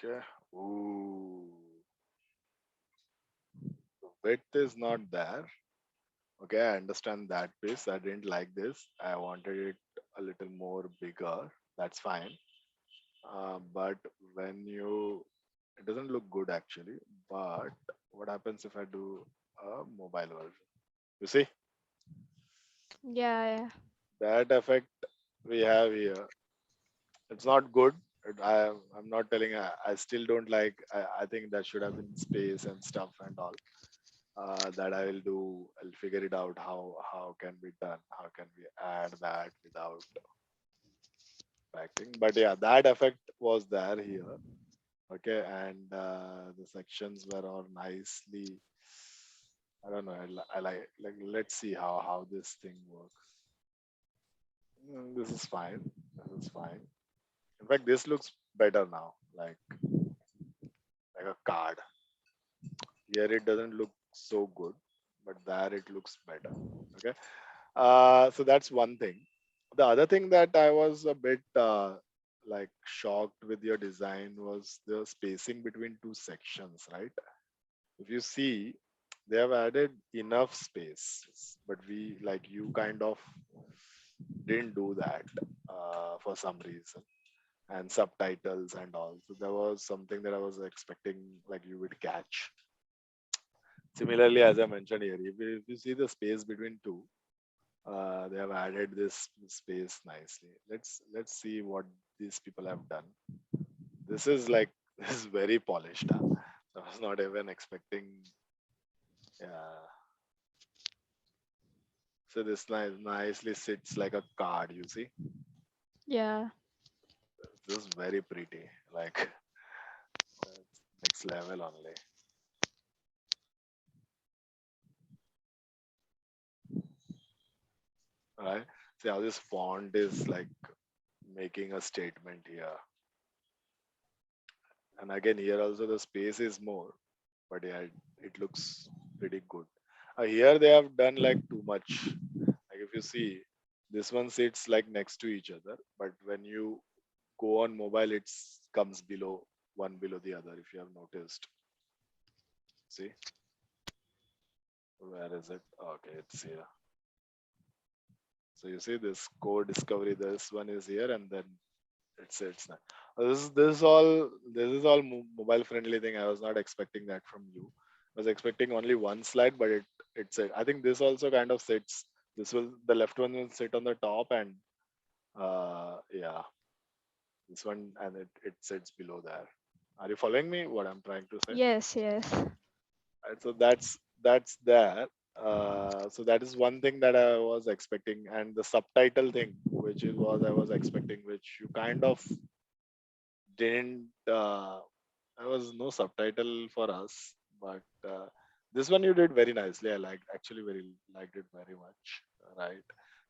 okay ooh the width is not there. Okay, I understand that piece. I didn't like this. I wanted it a little more bigger. That's fine. But when you, it doesn't look good actually. But what happens if I do a mobile version? You see, Yeah, yeah. that effect we have here. It's not good. I'm not telling. I still don't like. I think that should have been space and stuff and all. That I will do. I'll figure it out how can be done. How can we add that without acting? But yeah, that effect was there here. Okay, and the sections were all nicely. I don't know. I like. Let's see how this thing works. This is fine. This is fine. In fact, this looks better now. Like a card. Here it doesn't look so good, but there it looks better. Okay. So that's one thing. The other thing that I was a bit like shocked with your design was the spacing between two sections, right? If you see, they have added enough space, but we like you kind of didn't do that for some reason, and subtitles and all. So there was something that I was expecting like you would catch. Similarly, as I mentioned here, if you see the space between two, they have added this space nicely. Let's see what these people have done. This is like this is very polished. I was not even expecting. Yeah. So this nicely sits like a card. You see, Yeah. this is very pretty. Like that's next level only. Right? See how this font is like making a statement here. And again, here also the space is more, but yeah, it looks pretty good. Here they have done like too much. Like you see, this one sits like next to each other, but when you go on mobile, it's comes below, one below the other. If you have noticed, see, where is it? Okay, it's here. So you see this core discovery. This one is here, and then it's not. This is all mobile friendly thing. I was not expecting that from you. I was expecting only one slide, but it's it. I think this also kind of sits. This will the left one will sit on the top, and yeah, this one, and it sits below there. Are you following me? What I'm trying to say? Yes, yes. Right, so that's there. So that is one thing that I was expecting, and the subtitle thing, which is was I was expecting, which you kind of didn't. There was no subtitle for us, but this one you did very nicely. I liked actually very liked it very much. Right.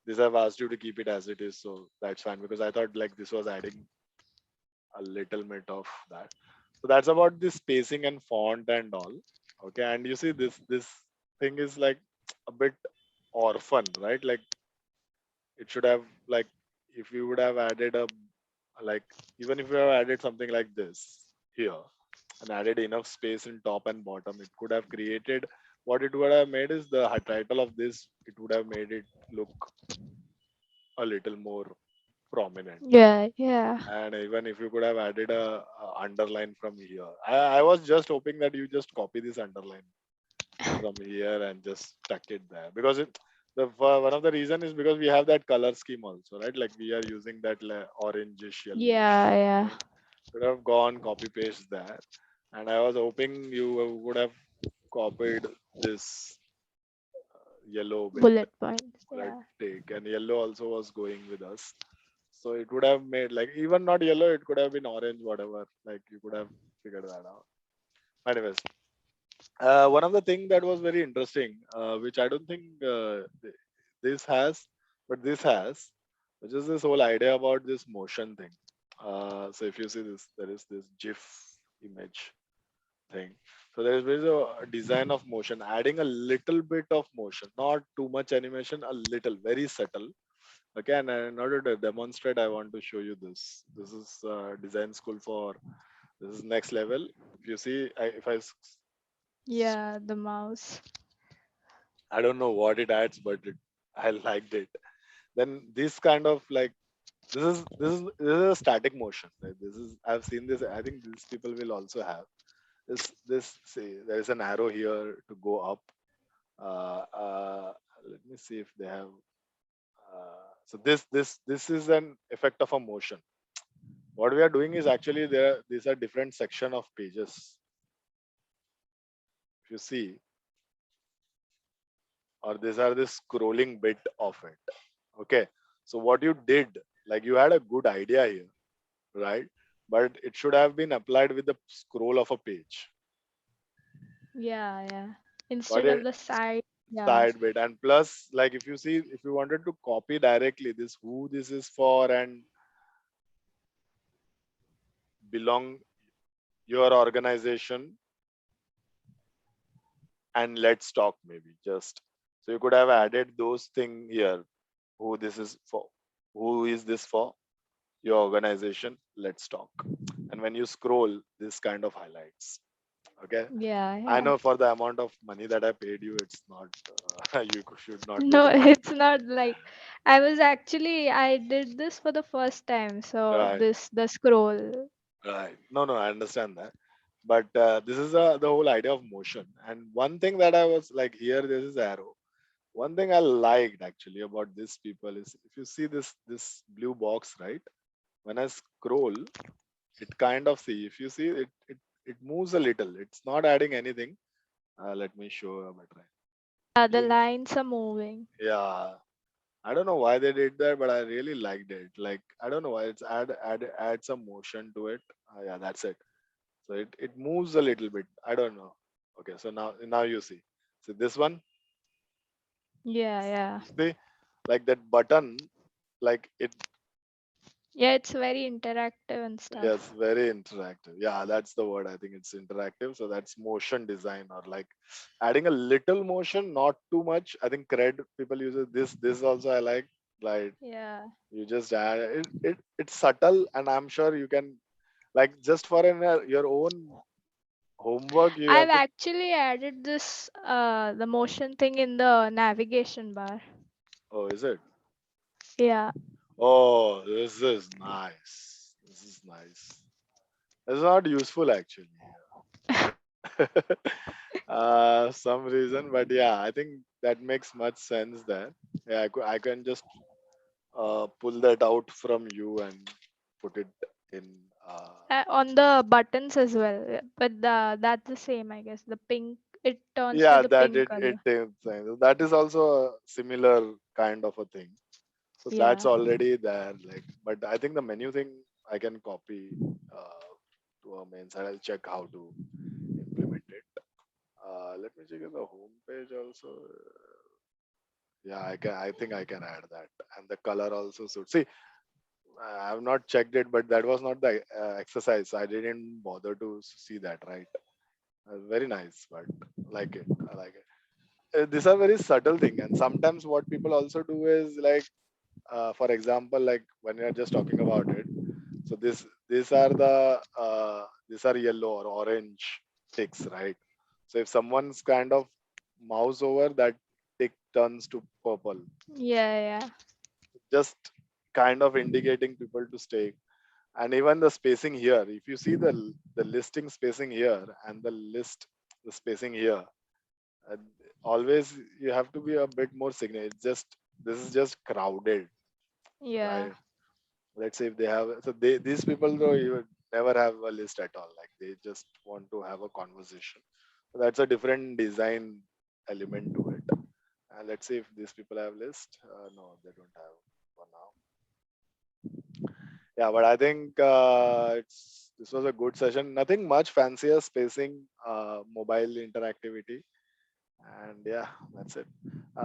This I've asked you to keep it as it is, so that's fine because I thought like this was adding a little bit of that. So that's about the spacing and font and all. Okay, and you see this thing is like a bit orphan, right? Like it should have like if you would have added a like even if you have added something like this here and added enough space in top and bottom, it could have created what it would have made is the title of this. It would have made it look a little more prominent. Yeah, yeah. And even if you could have added a underline from here, I was just hoping that you just copy this underline from here and just tuck it there because one of the reason is because we have that color scheme also, right? Like we are using that orangish yellowish Yeah, yeah. green. Could have gone copy paste there, and I was hoping you would have copied this yellow bit, Bullet points. right? Yeah. Take and yellow also was going with us, so it would have made like even not yellow, it could have been orange, whatever. Like you could have figured that out. Anyways, one of the thing that was very interesting, which I don't think this has, but this has, which is this whole idea about this motion thing. So if you see this, there is this GIF image thing. So there is a design of motion, adding a little bit of motion, not too much animation, a little, very subtle. Okay, and in order to demonstrate, I want to show you this. This is design school for this is next level. If you see, if Yeah, the mouse. I don't know what it adds, but I liked it. Then this kind of like this is a static motion. Right? This is I've seen this. I think these people will also have this. See, there is an arrow here to go up. Let me see if they have. So this is an effect of a motion. What we are doing is actually there. These are different section of pages. If you see, or these are the scrolling bit of it. Okay, so what you did, like you had a good idea here, right? But it should have been applied with the scroll of a page. Yeah, yeah. But Instead it of the side. Yeah. side bit, and plus like if you see, if you wanted to copy directly this who this is for and belong your organization and let's talk, maybe just so you could have added those thing here, who this is for, who is this for, your organization, let's talk. And when you scroll, this kind of highlights. Okay, Yeah, I yeah. know for the amount of money that I paid you, it's not you should not be No, doing it's not like I did this for the first time. So right. this the scroll. Right. No, no, I understand that. But this is the whole idea of motion. And one thing that I was like, here, this is arrow. One thing I liked actually about these people is if you see this blue box, right? When I scroll, it kind of see. If you see it moves a little. It's not adding anything. Let me show a better. Yeah, the You- lines are moving. Yeah. I don't know why they did that, but I really liked it. Like I don't know why it's add some motion to it. Yeah, that's it. So it moves a little bit. I don't know. Okay, so now you see. So this one, Yeah, yeah. you see, like that button, like it Yeah, it's very interactive and Yes, stuff. very interactive. Yeah, that's the word. I think it's interactive. So that's motion design, or like adding a little motion, not too much. I think cred people use it. This also I like Yeah. you just add it's subtle, and I'm sure you can, like, just for your own homework you I've have to. actually added this the motion thing in the navigation bar. Oh, is it? Yeah. Oh, this is nice. This is nice. It's not useful actually. Some reason, but yeah, I think that makes much sense there. Yeah, I can just pull that out from you and put it in. On the buttons as well. Yeah, but that's the same, I guess. The pink, it turns to Yeah, the that pink it color. takes time. That is also a similar kind of a thing. So that's Yeah. already there. Like, but I think the menu thing I can copy to our main side. I'll check how to implement it. Let me check in the home page also. Yeah, I can. I think I can add that, and the color also suits. See, I have not checked it, but that was not the exercise. I didn't bother to see that. Right, very nice, but like it. I like it. These are very subtle thing, and sometimes what people also do is like, for example, like when you're just talking about it. So these are these are yellow or orange ticks, right? So if someone's kind of mouse over, that tick turns to purple, Yeah, yeah. just kind of indicating people to stay. And even the spacing here, if you see the listing spacing here and the spacing here, uh, always you have to be a bit more significant. It's just this is just crowded, Yeah. right? Let's say if they have, so these people though, you would never have a list at all, like they just want to have a conversation. So that's a different design element to it. And let's see if these people have list. No, they don't have for now. Yeah, but I think it's this was a good session. Nothing much fancier spacing, mobile interactivity, and yeah, that's it.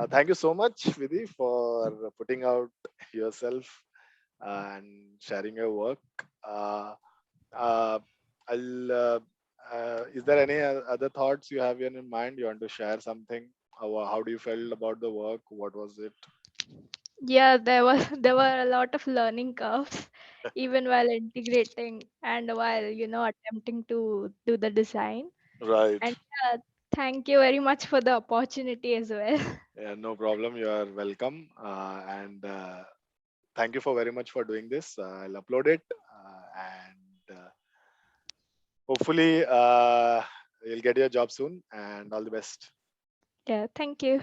Thank you so much, Vidhi, for putting out yourself and sharing your work. uh, uh, is there any other thoughts you have in mind? You want to share something? How do you feel about the work? What was it? Yeah, there were a lot of learning curves even while integrating and while, attempting to do the design. Right. And thank you very much for the opportunity as well. Yeah, no problem. You are welcome. And thank you for very much for doing this. I'll upload it, and hopefully you'll get your job soon. And all the best. Yeah, thank you.